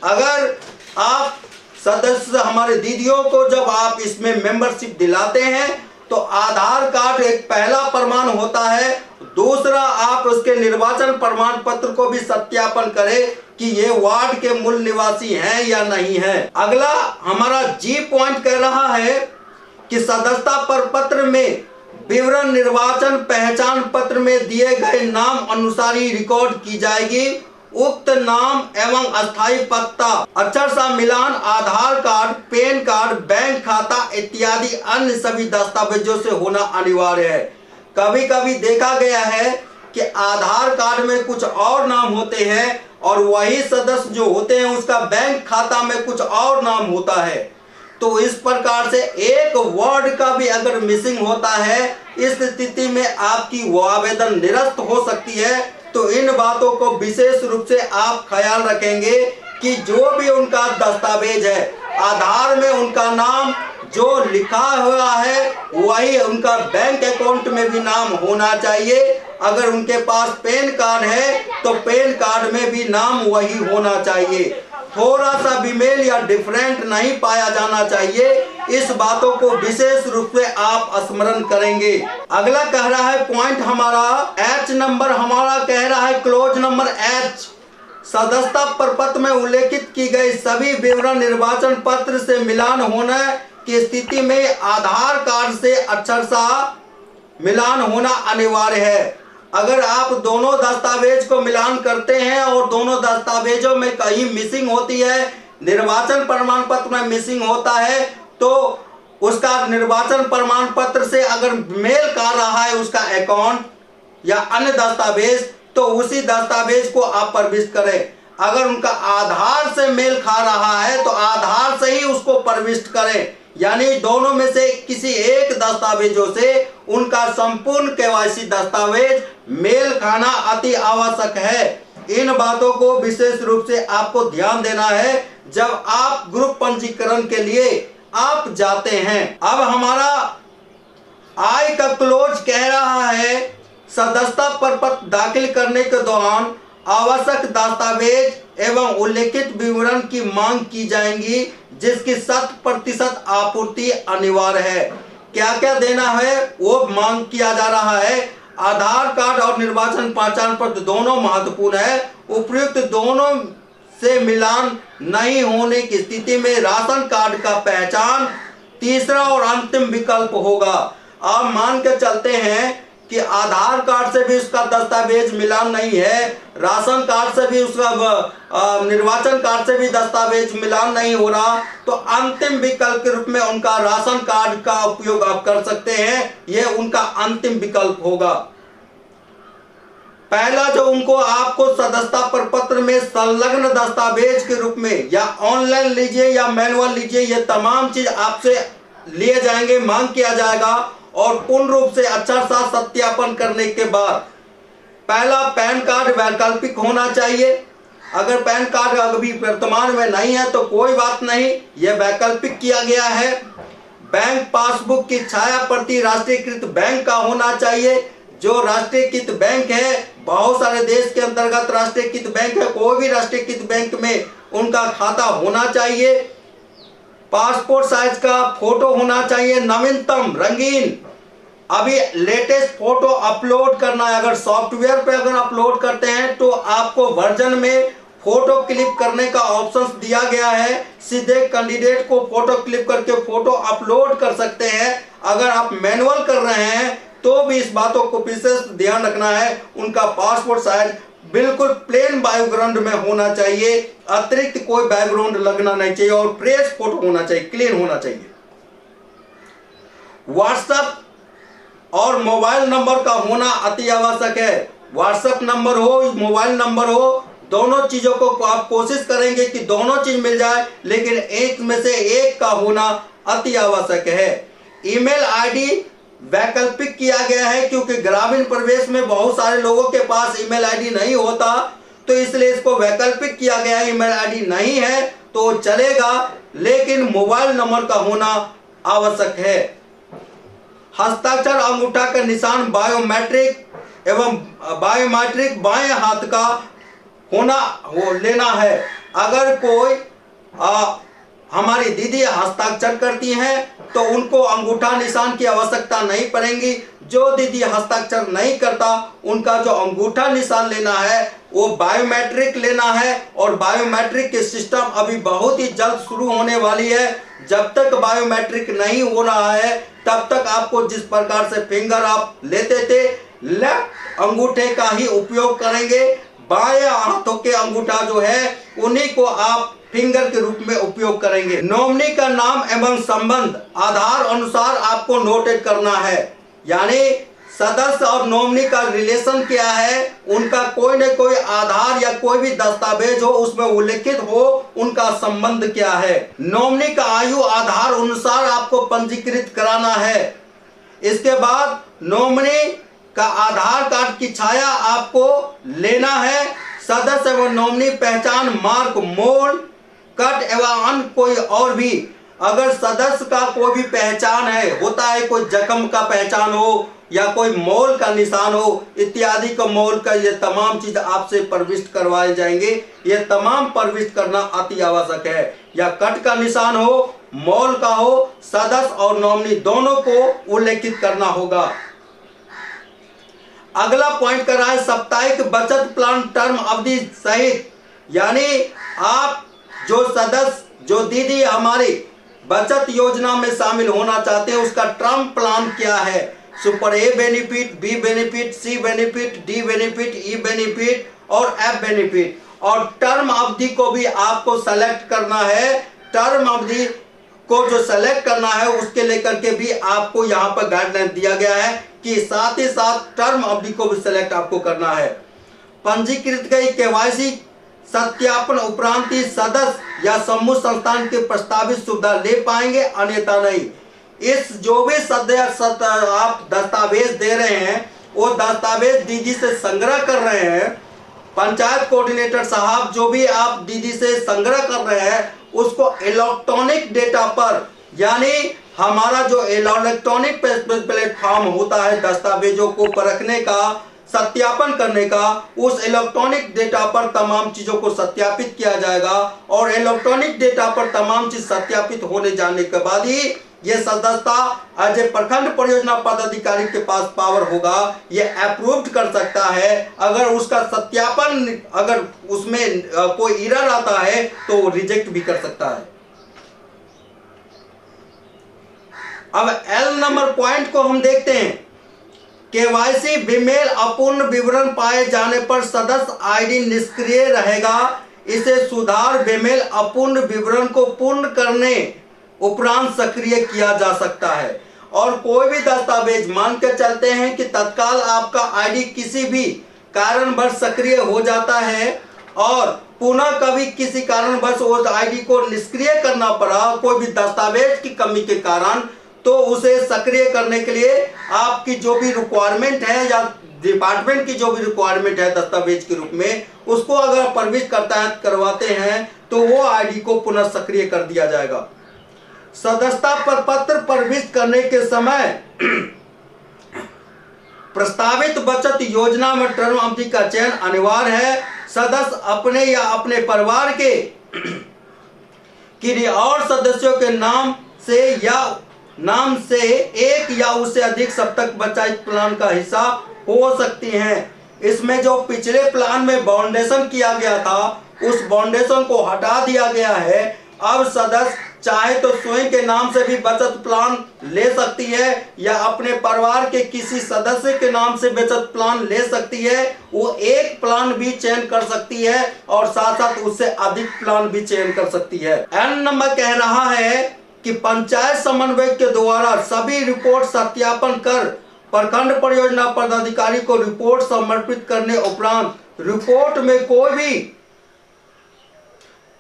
अगर आप सदस्य हमारे दीदियों को जब आप इसमें मेंबरशिप दिलाते हैं तो आधार कार्ड एक पहला प्रमाण होता है। दूसरा, आप उसके निर्वाचन प्रमाण पत्र को भी सत्यापन करें कि ये वार्ड के मूल निवासी हैं या नहीं है। अगला हमारा जी पॉइंट कह रहा है कि सदस्यता प्रपत्र में विवरण निर्वाचन पहचान पत्र में दिए गए नाम अनुसार ही रिकॉर्ड की जाएगी। उक्त नाम एवं अस्थायी पता, अक्षरशः मिलान, आधार कार्ड, पैन कार्ड, बैंक खाता इत्यादि अन्य सभी दस्तावेजों से होना अनिवार्य है। कभी कभी देखा गया है कि आधार कार्ड में कुछ और नाम होते हैं और वही सदस्य जो होते हैं उसका बैंक खाता में कुछ और नाम होता है। तो इस प्रकार से एक वर्ड का भी अगर मिसिंग होता है इस स्थिति में आपकी वो आवेदन निरस्त हो सकती है। तो इन बातों को विशेष रूप से आप ख्याल रखेंगे कि जो भी उनका दस्तावेज है आधार में उनका नाम जो लिखा हुआ है वही उनका बैंक अकाउंट में भी नाम होना चाहिए। अगर उनके पास पैन कार्ड है तो पैन कार्ड में भी नाम वही होना चाहिए। थोड़ा सा भी मेल या डिफरेंट नहीं पाया जाना चाहिए। इस बातों को विशेष रूप से आप स्मरण करेंगे। अगला कह रहा है पॉइंट हमारा एच नंबर हमारा कह रहा है क्लोज नंबर एच, सदस्यता प्रपत्र में उल्लेखित की गई सभी विवरण निर्वाचन पत्र से मिलान होने की स्थिति में आधार कार्ड से अक्षरशः मिलान होना अनिवार्य है। अगर आप दोनों दस्तावेज को मिलान करते हैं और दोनों दस्तावेजों में कहीं मिसिंग होती है, निर्वाचन प्रमाण पत्र में मिसिंग होता है, तो उसका निर्वाचन प्रमाण पत्र से अगर मेल कर रहा है उसका अकाउंट या अन्य दस्तावेज तो उसी दस्तावेज को आप प्रविष्ट करें। अगर उनका आधार से मेल खा रहा है तो आधार से ही उसको प्रविष्ट करें। यानी दोनों में से किसी एक दस्तावेजों से उनका संपूर्ण केवाईसी दस्तावेज मेल खाना अति आवश्यक है। इन बातों को विशेष रूप से आपको ध्यान देना है जब आप ग्रुप पंजीकरण के लिए आप जाते हैं। अब हमारा आई का क्लोज कह रहा है सदस्यता प्रपत्र दाखिल करने के दौरान आवश्यक दस्तावेज एवं उल्लेखित विवरण की मांग की जाएंगी जिसकी 100% आपूर्ति अनिवार्य है। क्या क्या देना है वो मांग किया जा रहा है। आधार कार्ड और निर्वाचन पहचान पत्र दोनों महत्वपूर्ण है। उपयुक्त दोनों से मिलान नहीं होने की स्थिति में राशन कार्ड का पहचान तीसरा और अंतिम विकल्प होगा। आप मान के चलते हैं कि आधार कार्ड से भी उसका दस्तावेज मिलान नहीं है, राशन कार्ड से भी उसका निर्वाचन कार्ड से भी दस्तावेज मिलान नहीं हो रहा, तो अंतिम विकल्प के रूप में उनका राशन कार्ड का उपयोग आप कर सकते हैं। यह उनका अंतिम विकल्प होगा। पहला जो उनको आपको सदस्यता प्रपत्र में संलग्न दस्तावेज के रूप में या ऑनलाइन लीजिए या मैनुअल लीजिए, ये तमाम चीज आपसे लिए जाएंगे, मांग किया जाएगा और पूर्ण रूप से अच्छा सा सत्यापन करने के बाद पहला पैन कार्ड वैकल्पिक होना चाहिए। अगर पैन कार्ड अभी वर्तमान में नहीं है तो कोई बात नहीं, यह वैकल्पिक किया गया है। बैंक पासबुक की छाया प्रति राष्ट्रीयकृत बैंक का होना चाहिए जो राष्ट्रीयकृत बैंक है, बहुत सारे देश के अंतर्गत राष्ट्रीयकृत बैंक है, कोई भी राष्ट्रीयकृत बैंक में उनका खाता होना चाहिए। पासपोर्ट साइज का फोटो होना चाहिए, नवीनतम रंगीन। अभी लेटेस्ट फोटो अपलोड करना है, अगर सॉफ्टवेयर पे अगर अपलोड करते हैं तो आपको वर्जन में फोटो क्लिक करने का ऑप्शन दिया गया है। सीधे कैंडिडेट को फोटो क्लिक करके फोटो अपलोड कर सकते हैं। अगर आप मैनुअल कर रहे हैं तो भी इस बातों को विशेष ध्यान रखना है, उनका पासपोर्ट साइज बिल्कुल प्लेन बैकग्राउंड में होना चाहिए, अतिरिक्त कोई बैकग्राउंड लगना नहीं चाहिए और फ्रेश फोटो होना चाहिए, क्लीन होना चाहिए। व्हाट्सएप और मोबाइल नंबर का होना अति आवश्यक है। व्हाट्सएप नंबर हो, मोबाइल नंबर हो, दोनों चीजों को आप कोशिश करेंगे कि दोनों चीज मिल जाए, लेकिन एक में से एक का होना अति आवश्यक है। ईमेल आईडी वैकल्पिक किया गया है, क्योंकि ग्रामीण परिवेश में बहुत सारे लोगों के पास ईमेल आईडी नहीं होता, तो इसलिए इसको वैकल्पिक किया गया है। ईमेल आईडी नहीं है तो चलेगा, लेकिन मोबाइल नंबर का होना आवश्यक है। हस्ताक्षर अंगूठा का निशान बायोमेट्रिक एवं बायोमेट्रिक बाएं हाथ का लेना है। अगर कोई हमारी दीदी हस्ताक्षर करती हैं तो उनको अंगूठा निशान की आवश्यकता नहीं पड़ेगी। जो दीदी हस्ताक्षर नहीं करता उनका जो अंगूठा निशान लेना है वो बायोमेट्रिक लेना है, और बायोमेट्रिक के सिस्टम अभी बहुत ही जल्द शुरू होने वाली है। जब तक बायोमेट्रिक नहीं हो रहा है तब तक आपको जिस प्रकार से फिंगर आप लेते थे, लेफ्ट अंगूठे का ही उपयोग करेंगे। बाएं हाथों के अंगूठा जो है उन्हीं को आप फिंगर के रूप में उपयोग करेंगे। नॉमिनी का नाम एवं संबंध आधार अनुसार आपको नोटेट करना है, यानी सदस्य और नॉमिनी का रिलेशन क्या है, उनका कोई न कोई आधार या कोई भी दस्तावेज हो उसमें उल्लेखित हो उनका संबंध क्या है। नॉमिनी का आयु आधार अनुसार आपको पंजीकृत कराना है। इसके बाद नॉमिनी का आधार कार्ड की छाया आपको लेना है। सदस्य एवं नॉमिनी पहचान मार्क, मोल, कट एवं अन्य कोई और भी, अगर सदस्य का कोई भी पहचान है, होता है कोई जख्म का पहचान हो या कोई मोल का निशान हो इत्यादि का, मोल का, ये तमाम चीज आपसे प्रविष्ट करवाए जाएंगे। ये तमाम प्रविष्ट करना अति आवश्यक है। या कट का निशान हो, मोल का हो, सदस्य और नॉमिनी दोनों को उल्लेखित करना होगा। अगला पॉइंट कर रहा है साप्ताहिक बचत प्लान टर्म अवधि सहित, यानी आप जो सदस्य, जो दीदी हमारी बचत योजना में शामिल होना चाहते हैं उसका टर्म प्लान क्या है। Super A benefit, B benefit, C benefit, D benefit, E benefit और एफ बेनिफिट, और टर्म अवधि को भी आपको सेलेक्ट करना है। टर्म अवधि को जो सेलेक्ट करना है उसके लेकर के भी आपको यहाँ पर गाइडलाइन दिया गया है कि साथ ही साथ टर्म अवधि को भी सेलेक्ट आपको करना है। पंजीकृत गई केवाईसी सत्यापन उपरांत ही सदस्य या समूह संस्थान के प्रस्तावित सुविधा ले पाएंगे, अन्यथा नहीं। इस जो भी आप दस्तावेज दे रहे हैं वो दस्तावेज दीदी से संग्रह कर रहे हैं, पंचायत कोऑर्डिनेटर साहब जो भी आप दीदी से संग्रह कर रहे हैं उसको इलेक्ट्रॉनिक डेटा पर, यानी हमारा जो इलेक्ट्रॉनिक प्लेटफॉर्म होता है दस्तावेजों को परखने का, सत्यापन करने का, उस इलेक्ट्रॉनिक डेटा पर तमाम चीजों को सत्यापित किया जाएगा, और इलेक्ट्रॉनिक डेटा पर तमाम चीज सत्यापित होने जाने के बाद ही ये सदस्यता एज ए प्रखंड परियोजना पदाधिकारी के पास पावर होगा, ये अप्रूव्ड कर सकता है। अगर उसका सत्यापन, अगर उसमें कोई एरर आता है तो रिजेक्ट भी कर सकता है। अब एल नंबर पॉइंट को हम देखते हैं। केवाईसी बीमेल अपूर्ण विवरण पाए जाने पर सदस्य आईडी निष्क्रिय रहेगा। इसे सुधार बीमेल अपूर्ण विवरण को पूर्ण करने उपरांत सक्रिय किया जा सकता है। और कोई भी दस्तावेज मान के चलते हैं कि तत्काल आपका आईडी किसी भी कारणवश सक्रिय हो जाता है और पुनः कभी किसी कारणवश उस आईडी को निष्क्रिय करना पड़ा कोई भी दस्तावेज की कमी के कारण, तो उसे सक्रिय करने के लिए आपकी जो भी रिक्वायरमेंट है या डिपार्टमेंट की जो भी रिक्वायरमेंट है दस्तावेज के रूप में, उसको अगर प्रविष्ट करवाते हैं तो वो आईडी को पुनः सक्रिय कर दिया जाएगा। सदस्यता पर पत्र प्रविष्ट करने के समय प्रस्तावित बचत योजना में टर्म अवधि का चयन अनिवार्य है। सदस्य अपने या अपने परिवार के किन्हीं और सदस्यों के नाम से एक या उससे अधिक सप्तक बचत प्लान का हिस्सा हो सकती हैं। इसमें जो पिछले प्लान में बाउंडेशन किया गया था उस बाउंडेशन को हटा दिया गया है। अब सदस्य चाहे तो स्वयं के नाम से भी बचत प्लान ले सकती है या अपने परिवार के किसी सदस्य के नाम से बचत प्लान ले सकती है। वो एक प्लान भी चयन कर सकती है और साथ साथ उससे अधिक प्लान भी चयन कर सकती है। एन नंबर कह रहा है कि पंचायत समन्वयक के द्वारा सभी रिपोर्ट सत्यापन कर प्रखंड परियोजना पदाधिकारी को रिपोर्ट समर्पित करने उपरांत रिपोर्ट में कोई भी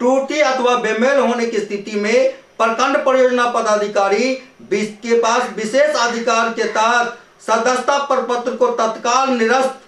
त्रुटि अथवा बेमेल होने की स्थिति में प्रखंड परियोजना पदाधिकारी के पास विशेष अधिकार के तहत सदस्यता प्रपत्र को तत्काल निरस्त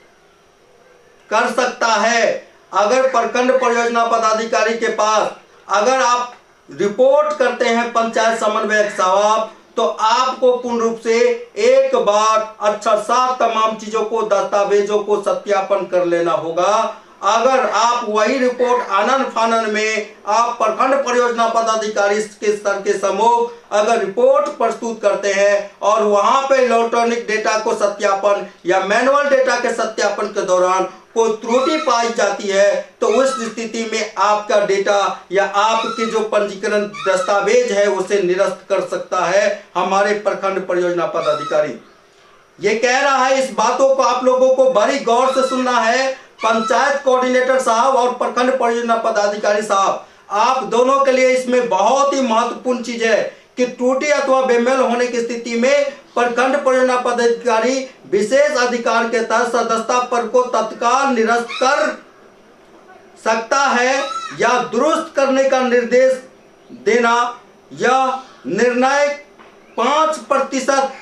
कर सकता है। अगर प्रखंड परियोजना पदाधिकारी के पास अगर आप रिपोर्ट करते हैं पंचायत समन्वयक साहब, तो आपको पूर्ण रूप से एक बार अच्छा साथ तमाम चीजों को दस्तावेजों को सत्यापन कर लेना होगा। अगर आप वही रिपोर्ट आनन फानन में आप प्रखंड परियोजना पदाधिकारी के स्तर के समूह अगर रिपोर्ट प्रस्तुत करते हैं और वहां पे इलेक्ट्रॉनिक डेटा को सत्यापन या मैनुअल डेटा के सत्यापन के दौरान कोई त्रुटि पाई जाती है तो उस स्थिति में आपका डेटा या आपके जो पंजीकरण दस्तावेज है उसे निरस्त कर सकता है हमारे प्रखंड परियोजना पदाधिकारी। ये कह रहा है, इस बातों को आप लोगों को बड़ी गौर से सुनना है। पंचायत कोऑर्डिनेटर साहब और प्रखंड परियोजना पदाधिकारी साहब, आप दोनों के लिए इसमें बहुत ही महत्वपूर्ण चीज है कि त्रुटि अथवा बेमेल होने की स्थिति में प्रखंड परियोजना पदाधिकारी विशेष अधिकार के तहत सदस्यता पर को तत्काल निरस्त कर सकता है या दुरुस्त करने का निर्देश देना। यह निर्णय 5%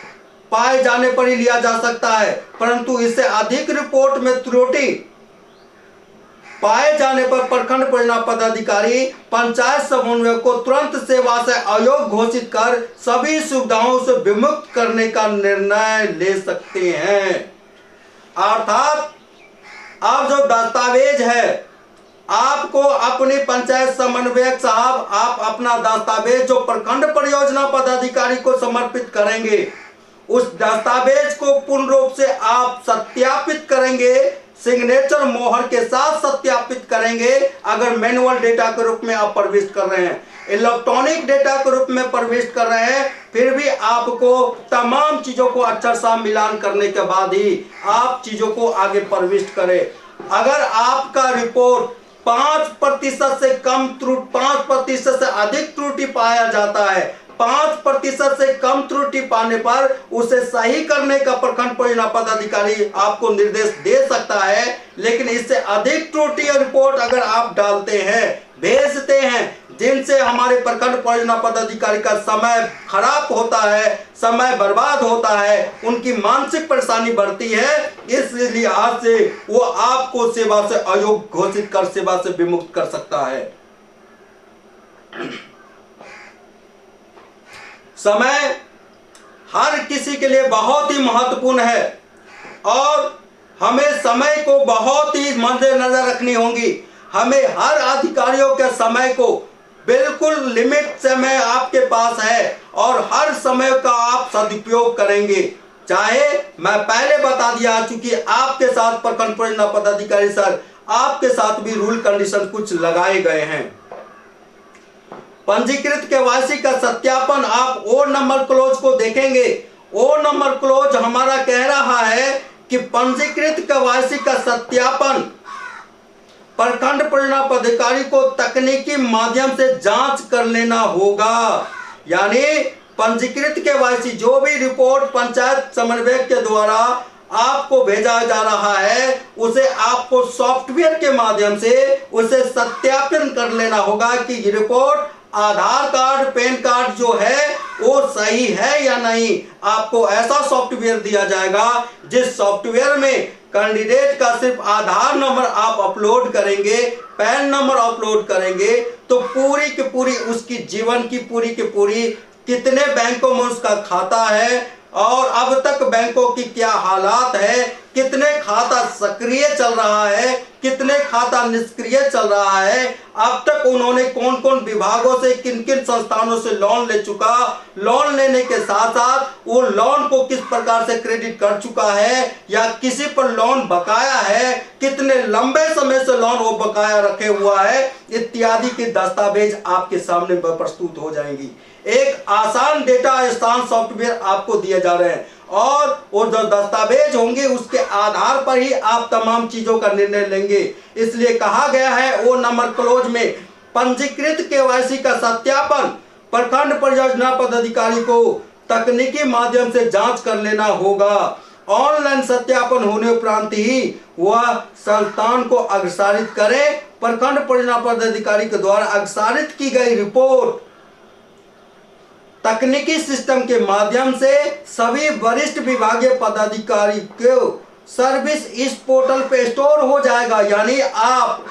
पाए जाने पर ही लिया जा सकता है, परंतु इससे अधिक रिपोर्ट में त्रुटि पाए जाने पर प्रखंड परियोजना पदाधिकारी पंचायत समन्वयक को तुरंत सेवा से अयोग्य घोषित कर सभी सुविधाओं से विमुक्त करने का निर्णय ले सकते हैं। अर्थात अब जो दस्तावेज है आपको अपनी पंचायत समन्वयक साहब आप अपना दस्तावेज जो प्रखंड परियोजना पदाधिकारी को समर्पित करेंगे उस दस्तावेज को पूर्ण रूप से आप सत्यापित करेंगे, सिग्नेचर मोहर के साथ सत्यापित करेंगे। अगर मैनुअल डेटा के रूप में आप प्रविष्ट कर रहे हैं, इलेक्ट्रॉनिक डेटा के रूप में प्रविष्ट कर रहे हैं, फिर भी आपको तमाम चीजों को अक्षर सा मिलान करने के बाद ही आप चीजों को आगे प्रविष्ट करें। अगर आपका रिपोर्ट 5% से कम त्रुटि 5% से अधिक त्रुटि पाया जाता है, 5% से कम त्रुटि पाने पर उसे सही करने का प्रखंड परियोजना पदाधिकारी आपको निर्देश दे सकता है। लेकिन इससे अधिक त्रुटि रिपोर्ट अगर आप डालते हैं, भेजते हैं, जिनसे हमारे प्रखंड परियोजना पदाधिकारी का समय खराब होता है, समय बर्बाद होता है, उनकी मानसिक परेशानी बढ़ती है, इसलिए आज से वो आपको सेवा से अयोग्य घोषित कर सेवा से विमुक्त कर सकता है। समय हर किसी के लिए बहुत ही महत्वपूर्ण है और हमें समय को बहुत ही मद्देनजर रखनी होगी। हमें हर अधिकारियों के समय को बिल्कुल लिमिट समय आपके पास है और हर समय का आप सदुपयोग करेंगे। चाहे मैं पहले बता दिया चूंकि आपके साथ प्रखंड परियोजना पदाधिकारी सर आपके साथ भी रूल कंडीशन कुछ लगाए गए हैं। पंजीकृत केवाईसी का सत्यापन आप ओ नंबर क्लोज को देखेंगे। ओ नंबर क्लोज हमारा कह रहा है कि पंजीकृत केवाईसी का सत्यापन प्रखंड परियोजना पदाधिकारी को तकनीकी माध्यम से जांच कर लेना होगा। यानी पंजीकृत केवाईसी जो भी रिपोर्ट पंचायत समन्वयक के द्वारा आपको भेजा जा रहा है उसे आपको सॉफ्टवेयर के माध्यम से उसे सत्यापन कर लेना होगा कि ये रिपोर्ट आधार कार्ड पैन कार्ड जो है वो सही है या नहीं। आपको ऐसा सॉफ्टवेयर दिया जाएगा जिस सॉफ्टवेयर में कैंडिडेट का सिर्फ आधार नंबर आप अपलोड करेंगे, पैन नंबर अपलोड करेंगे तो पूरी की पूरी उसकी जीवन की पूरी कितने बैंकों में उसका खाता है, और अब तक बैंकों की क्या हालात है, कितने खाता सक्रिय चल रहा है, कितने खाता निष्क्रिय चल रहा है, अब तक उन्होंने कौन कौन विभागों से, किन किन संस्थानों से लोन ले चुका, लोन लेने के साथ साथ वो लोन को किस प्रकार से क्रेडिट कर चुका है या किसी पर लोन बकाया है, कितने लंबे समय से लोन वो बकाया रखे हुआ है, इत्यादि के दस्तावेज आपके सामने प्रस्तुत हो जाएंगी। एक आसान डेटा स्थान सॉफ्टवेयर आपको दिए जा रहे हैं और वो जो दस्तावेज होंगे उसके आधार पर ही आप तमाम चीजों का निर्णय लेंगे। इसलिए कहा गया है वो नंबर क्लोज में पंजीकृत केवाईसी का सत्यापन प्रखंड परियोजना पदाधिकारी को तकनीकी माध्यम से जांच कर लेना होगा। ऑनलाइन सत्यापन होने उपरांत ही वह संस्थान को अग्रसारित करे। प्रखंड परियोजना पदाधिकारी के द्वारा अग्रसारित की गई रिपोर्ट तकनीकी सिस्टम के माध्यम से सभी वरिष्ठ विभागीय पदाधिकारी को सर्विस इस पोर्टल पे स्टोर हो जाएगा। यानी आप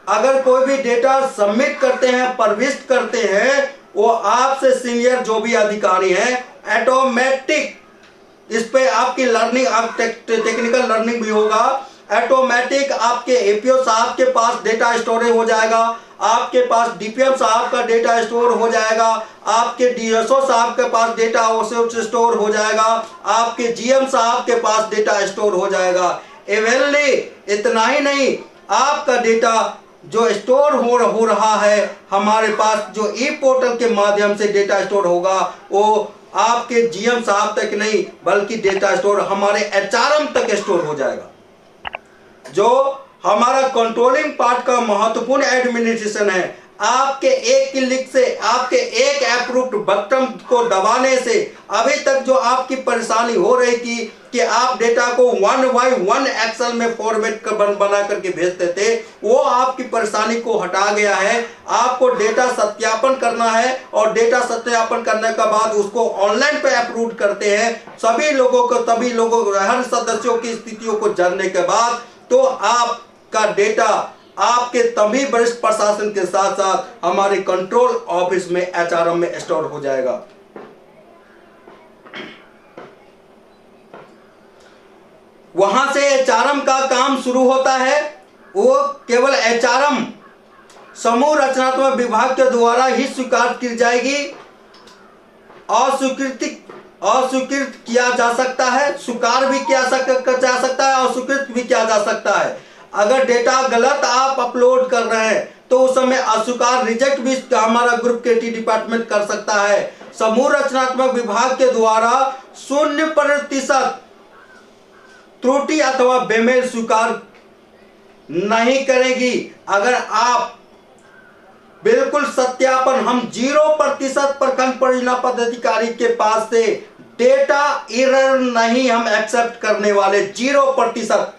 अगर कोई भी डेटा सबमिट करते हैं, प्रविष्ट करते हैं, वो आपसे सीनियर जो भी अधिकारी हैं ऑटोमेटिक इस पे आपकी लर्निंग, टेक्निकल लर्निंग भी होगा। ऑटोमेटिक आपके एपीओ साहब के पास डेटा स्टोरेज हो जाएगा, आपके पास डीपीएम साहब का डेटा स्टोर हो जाएगा, आपके डीएसओ साहब के पास डेटा स्टोर हो जाएगा, आपके जीएम साहब के पास डेटा स्टोर हो जाएगा। इवेंटली इतना ही नहीं, आपका डेटा जो स्टोर हो रहा है हमारे पास जो ई पोर्टल के माध्यम से डेटा स्टोर होगा वो आपके जीएम साहब तक नहीं बल्कि डेटा स्टोर हमारे एचआरएम तक स्टोर हो जाएगा। जो हमारा कंट्रोलिंग पार्ट का महत्वपूर्ण एडमिनिस्ट्रेशन है, आपके एक क्लिक से, आपके एक अप्रूव्ड बटन को दबाने से अभी तक जो आपकी परेशानी हो रही थी कि आप डेटा को 1 by 1 एक्सेल में फॉर्मेट कर बना करके भेजते थे, वो आपकी परेशानी को हटा गया है। आपको डेटा सत्यापन करना है और डेटा सत्यापन करने के बाद उसको ऑनलाइन पे अप्रूव करते हैं सभी लोगों को, हर सदस्यों की स्थितियों को जानने के बाद तो आपका डेटा आपके तभी वरिष्ठ प्रशासन के साथ साथ हमारे कंट्रोल ऑफिस में एचआरएम में स्टोर हो जाएगा। वहां से एचआरएम का काम शुरू होता है। वो केवल एचआरएम समूह रचनात्मक विभाग के द्वारा ही स्वीकार की जाएगी। अस्वीकृत किया जा सकता है, स्वीकार भी किया जा सकता है, अस्वीकृत भी किया जा सकता है। अगर डेटा गलत आप अपलोड कर रहे हैं तो उस समय अस्वीकार, रिजेक्ट भी हमारा ग्रुप केटी डिपार्टमेंट कर सकता है। समूह रचनात्मक विभाग के द्वारा 0% त्रुटि अथवा बेमेल स्वीकार नहीं करेगी। अगर आप बिल्कुल सत्यापन, हम 0% प्रखंड परियोजना पदाधिकारी के पास से डेटा एरर नहीं हम एक्सेप्ट करने वाले, 0%।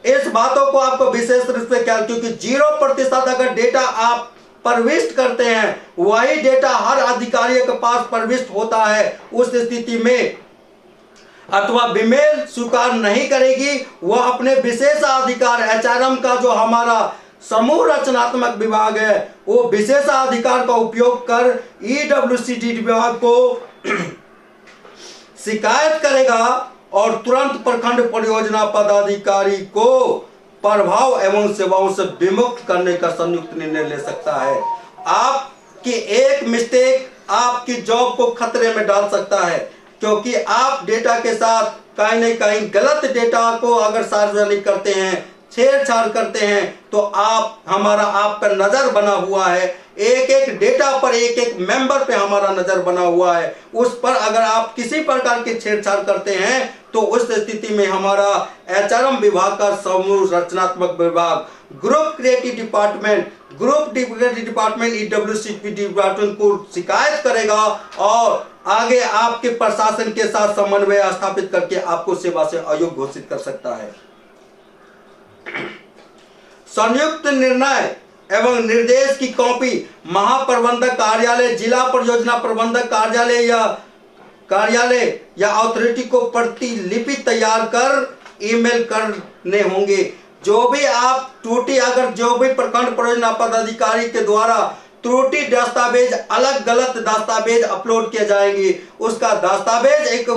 इस बातों को आपको विशेष रूप से ख्याल, क्योंकि 0% अगर डेटा आप प्रविष्ट करते हैं वही डेटा हर अधिकारी के पास प्रविष्ट होता है। उस स्थिति में अथवा बेमेल स्वीकार नहीं करेगी, वह अपने विशेषाधिकार एचआरएम का जो हमारा समूह रचनात्मक विभाग है वो विशेषाधिकार का उपयोग कर ईडब्ल्यूसीडी विभाग को शिकायत करेगा और तुरंत प्रखंड परियोजना पदाधिकारी को प्रभाव एवं सेवाओं से विमुक्त करने का संयुक्त निर्णय ले सकता है। आपकी एक मिस्टेक आपकी जॉब को खतरे में डाल सकता है, क्योंकि आप डेटा के साथ कहीं न कहीं गलत डेटा को अगर सार्वजनिक करते हैं, छेड़छाड़ करते हैं तो आप पर नजर बना हुआ है। एक एक डेटा पर, एक एक मेंबर पे हमारा नजर बना हुआ है। उस पर अगर आप किसी प्रकार की छेड़छाड़ करते हैं तो उस स्थिति में हमारा एचआरएम विभाग का समूह रचनात्मक विभाग, ग्रुप क्रिएटिव डिपार्टमेंट ईडब्ल्यूसीडी डिपार्टमेंट को शिकायत करेगा और आगे आपके प्रशासन के साथ समन्वय स्थापित करके आपको सेवा से अयोग्य घोषित कर सकता है। संयुक्त निर्णय एवं निर्देश की कॉपी महाप्रबंधक कार्यालय, जिला परियोजना प्रबंधक कार्यालय या अथॉरिटी को प्रतिलिपि तैयार कर ईमेल करने होंगे। जो भी आप त्रुटि, अगर जो भी प्रखंड परियोजना पदाधिकारी के द्वारा त्रुटि दस्तावेज, अलग गलत दस्तावेज अपलोड किए जाएंगे। उसका दस्तावेज एक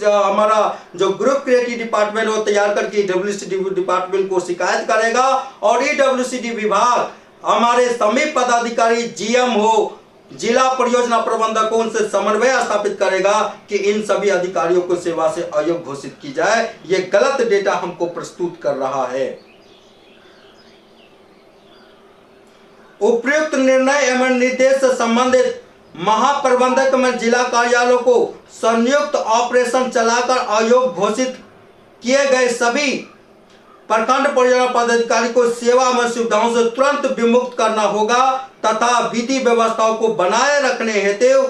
हमारा जो ग्रुप क्रिएटिव डिपार्टमेंट वो तैयार करके ईडब्ल्यूसीडी डिपार्टमेंट को शिकायत करेगा और ईडब्ल्यूसीडी विभाग हमारे समीप पदाधिकारी जीएम हो, जिला परियोजना प्रबंधक को उनसे समन्वय स्थापित करेगा कि इन सभी अधिकारियों को सेवा से अयोग्य घोषित की जाए। ये गलत डेटा हमको प्रस्तुत कर रहा है। उपयुक्त निर्णय एवं निर्देश से संबंधित महाप्रबंधक में जिला कार्यालयों को संयुक्त ऑपरेशन चलाकर अयोग्य घोषित किए गए सभी प्रखंड परियोजना पदाधिकारी को सेवा में सुविधाओं से तुरंत विमुक्त करना होगा तथा विधि व्यवस्थाओं को बनाए रखने हेतु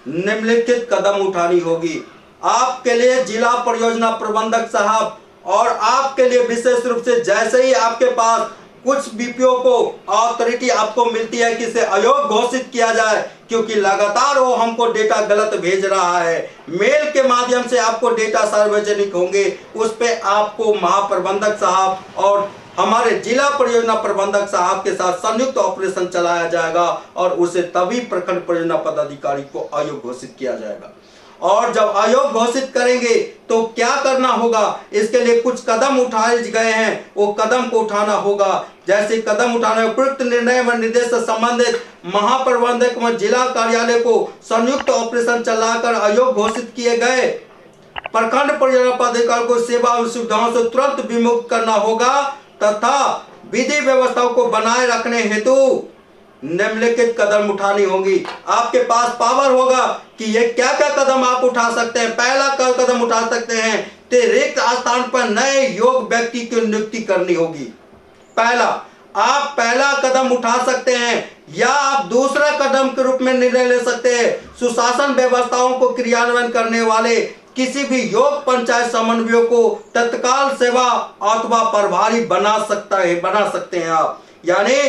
निम्नलिखित कदम उठानी होगी। आपके लिए जिला परियोजना प्रबंधक साहब और आपके लिए विशेष रूप से जैसे ही आपके पास कुछ बीपीओ को अथॉरिटी आपको मिलती है कि इसे अयोग्य घोषित किया जाए, क्योंकि लगातार वो हमको डेटा गलत भेज रहा है, मेल के माध्यम से आपको डेटा सार्वजनिक होंगे, उस पे आपको महाप्रबंधक साहब और हमारे जिला परियोजना प्रबंधक साहब के साथ संयुक्त ऑपरेशन चलाया जाएगा और उसे तभी प्रखंड परियोजना पदाधिकारी को अयोग्य घोषित किया जाएगा। और जब अयोग्य घोषित करेंगे तो क्या करना होगा, इसके लिए कुछ कदम उठाए गए हैं, वो कदम को उठाना होगा। जैसे कदम उठाने उपयुक्त निर्णय व निर्देश से संबंधित महाप्रबंधक व जिला कार्यालय को संयुक्त ऑपरेशन चलाकर अयोग्य घोषित किए गए प्रखंड परियोजना पदाधिकारी को सेवा और सुविधाओं से तुरंत विमुक्त करना होगा तथा विधि व्यवस्थाओं को बनाए रखने हेतु निम्नलिखित कदम उठानी होगी। आपके पास पावर होगा कि ये क्या क्या कदम आप उठा सकते हैं। पहला कदम उठा सकते हैं कि रिक्त स्थान पर नए योग्य व्यक्ति की नियुक्ति करनी होगी। आप पहला कदम उठा सकते हैं या आप दूसरा कदम के रूप में निर्णय ले सकते हैं। सुशासन व्यवस्थाओं को क्रियान्वयन करने वाले किसी भी योग्य पंचायत समन्वयों को तत्काल सेवा अथवा प्रभारी बना सकते हैं आप। यानी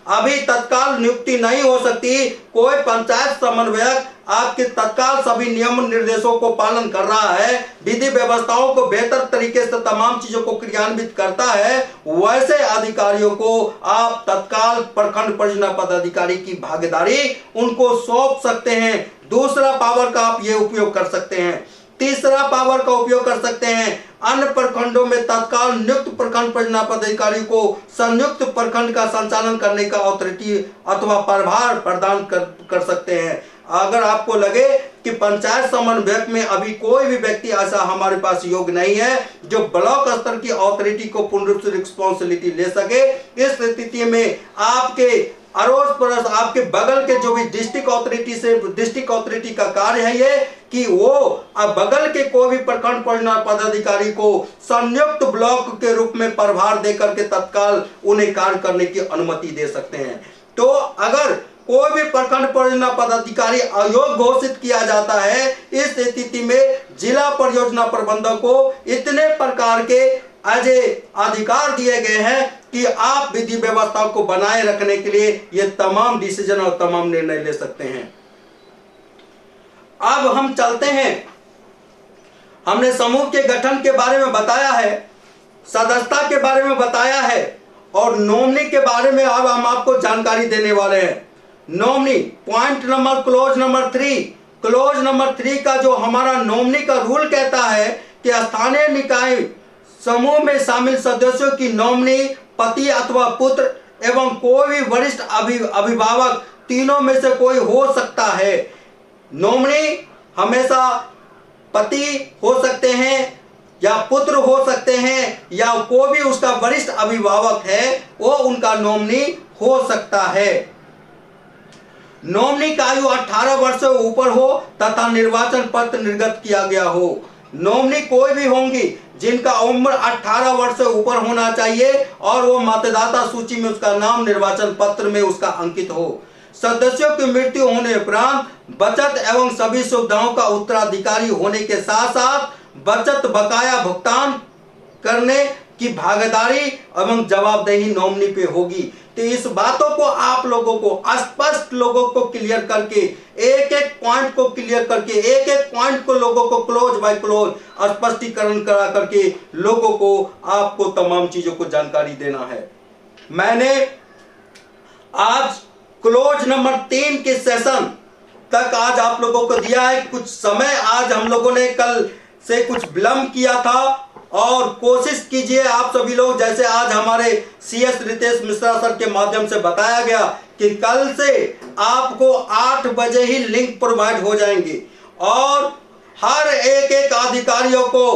अभी तत्काल नियुक्ति नहीं हो सकती, कोई पंचायत समन्वयक आपके तत्काल सभी नियम निर्देशों को पालन कर रहा है, विधि व्यवस्थाओं को बेहतर तरीके से तमाम चीजों को क्रियान्वित करता है, वैसे अधिकारियों को आप तत्काल प्रखंड परियोजना पदाधिकारी की भागीदारी उनको सौंप सकते हैं। दूसरा पावर का आप ये उपयोग कर सकते हैं। तीसरा पावर का उपयोग कर सकते हैं, अन्य प्रखंडों में तत्काल नियुक्त प्रखंड परियोजना पदाधिकारी को संयुक्त प्रखंड का संचालन करने का अथॉरिटी अथवा प्रभार प्रदान कर सकते हैं। अगर आपको लगे कि पंचायत समन्वयक में अभी कोई भी व्यक्ति ऐसा हमारे पास योग्य नहीं है जो ब्लॉक स्तर की अथॉरिटी को पूर्ण रूप से रिस्पॉन्सिबिलिटी ले सके, इस स्थिति में आपके अड़ोस पड़ोस आपके बगल के जो भी डिस्ट्रिक्ट अथॉरिटी का कार्य है ये कि वो बगल के कोई भी प्रखंड परियोजना पदाधिकारी को संयुक्त ब्लॉक के रूप में प्रभार देकर के तत्काल उन्हें कार्य करने की अनुमति दे सकते हैं। तो अगर कोई भी प्रखंड परियोजना पदाधिकारी अयोग्य घोषित किया जाता है, इस स्थिति में जिला परियोजना प्रबंधक को इतने प्रकार के अधिकार दिए गए हैं कि आप विधि व्यवस्थाओं को बनाए रखने के लिए ये तमाम डिसीजन और तमाम निर्णय ले सकते हैं। अब हम चलते हैं, हमने समूह के गठन के बारे में बताया है, सदस्यता के बारे में बताया है और नॉमिनी के बारे में अब हम आपको जानकारी देने वाले हैं। Nominee point number close number 3 का जो हमारा नॉमिनी का रूल कहता है कि स्थानीय निकाय समूह में शामिल सदस्यों की नॉमिनी पति अथवा पुत्र एवं कोई भी वरिष्ठ अभिभावक तीनों में से कोई हो सकता है। नॉमिनी हमेशा पति हो सकते हैं या पुत्र हो सकते हैं या कोई भी उसका वरिष्ठ अभिभावक है वो उनका नॉमिनी हो सकता है। नॉमिनी का आयु 18 वर्ष से ऊपर हो तथा निर्वाचन पत्र निर्गत किया गया हो। नॉमिनी कोई भी होंगी जिनका उम्र 18 वर्ष से ऊपर होना चाहिए और वो मतदाता सूची में उसका नाम निर्वाचन पत्र में उसका अंकित हो। सदस्यों की मृत्यु होने उपरांत बचत एवं सभी सुविधाओं का उत्तराधिकारी होने के साथ साथ बचत बकाया भुगतान करने की भागीदारी एवं जवाबदेही नॉमिनी पे होगी। तो इस बातों को आप लोगों को स्पष्ट लोगों को क्लियर करके एक एक पॉइंट को क्लियर करके एक एक पॉइंट को लोगों को क्लोज बाय क्लोज स्पष्टीकरण करा करके लोगों को आपको तमाम चीजों को जानकारी देना है। मैंने आज क्लोज नंबर 3 के सेशन तक आज आप लोगों को दिया है। कुछ समय आज हम लोगों ने कल से कुछ विलंब किया था और कोशिश कीजिए आप सभी लोग, जैसे आज हमारे CS रितेश मिश्रा सर के माध्यम से बताया गया कि कल से आपको 8 बजे ही लिंक प्रोवाइड हो जाएंगे और हर एक अधिकारियों को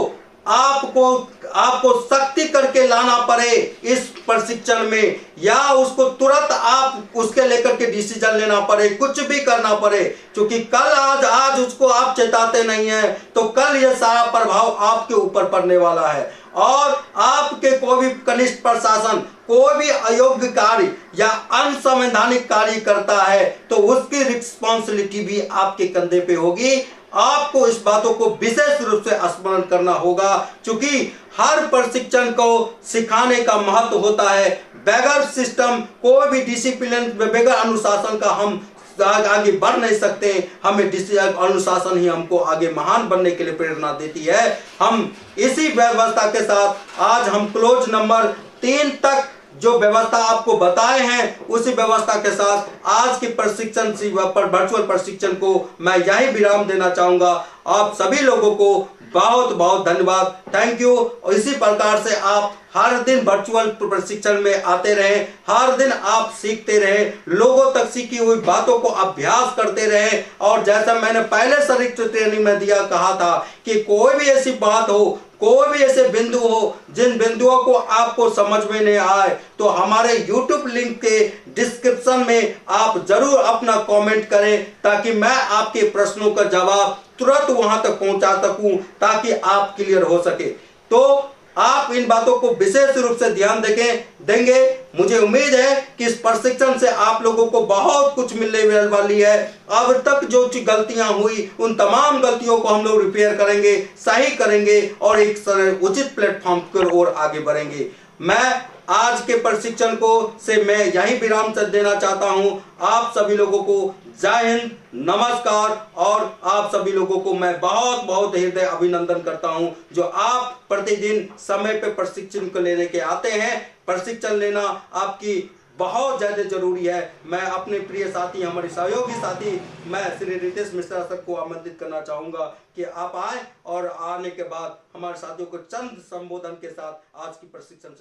आपको सख्ती करके लाना पड़े इस प्रशिक्षण में, या उसको तुरंत आप उसके लेकर के डिसीजन लेना पड़े, कुछ भी करना पड़े, क्योंकि कल आज उसको आप चेताते नहीं है तो कल यह सारा प्रभाव आपके ऊपर पड़ने वाला है। और आपके कोई भी कनिष्ठ प्रशासन कोई भी अयोग्य कार्य या अनसंवैधानिक कार्य करता है तो उसकी रिस्पॉन्सिबिलिटी भी आपके कंधे पे होगी। आपको इस बातों को विशेष रूप से स्मरण करना होगा, क्योंकि हर प्रशिक्षण को सिखाने का महत्व होता है। बगैर सिस्टम कोई भी डिसिप्लिन, बगैर अनुशासन का हम आगे बढ़ नहीं सकते। हमें अनुशासन ही हमको आगे महान बनने के लिए प्रेरणा देती है। हम इसी व्यवस्था के साथ आज हम क्लोज नंबर 3 तक जो व्यवस्था आपको बताए हैं उसी व्यवस्था के साथ आज की प्रशिक्षण पर वर्चुअल प्रशिक्षण को मैं यही विराम देना चाहूंगा। आप सभी लोगों को बहुत बहुत धन्यवाद, थैंक यू। और इसी प्रकार से आप हर दिन वर्चुअल प्रशिक्षण में आते रहें, हर दिन आप सीखते रहें, लोगों तक सीखी हुई बातों को अभ्यास करते रहें। और जैसा मैंने पहले शरीर ट्रेनिंग में कहा था कि कोई भी ऐसी बात हो, कोई भी ऐसे बिंदु हो जिन बिंदुओं को आपको समझ में नहीं आए तो हमारे YouTube लिंक के डिस्क्रिप्शन में आप जरूर अपना कमेंट करें, ताकि मैं आपके प्रश्नों का जवाब तुरंत वहां तक पहुंचा सकूं, ताकि आप क्लियर हो सके। तो आप इन बातों को विशेष रूप से ध्यान देंगे। मुझे उम्मीद है कि इस प्रशिक्षण से आप लोगों को बहुत कुछ मिलने वाली है। अब तक जो गलतियां हुई उन तमाम गलतियों को हम लोग रिपेयर करेंगे, सही करेंगे और एक उचित प्लेटफॉर्म की ओर आगे बढ़ेंगे। मैं आज के प्रशिक्षण से मैं यही विराम देना चाहता हूं। आप सभी लोगों को जय हिंद, नमस्कार। और आप सभी लोगों को मैं बहुत बहुत हृदय अभिनंदन करता हूं जो आप प्रतिदिन समय पे प्रशिक्षण को लेने के आते हैं। प्रशिक्षण लेना आपकी बहुत ज्यादा जरूरी है। मैं अपने प्रिय साथी, हमारे सहयोगी साथी, मैं श्री रितेश मिश्रा सर को आमंत्रित करना चाहूंगा कि आप आए और आने के बाद हमारे साथियों को चंद संबोधन के साथ आज की प्रशिक्षण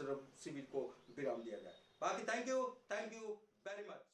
शिविर को विराम दिया जाए। बाकी थैंक यू वेरी मच।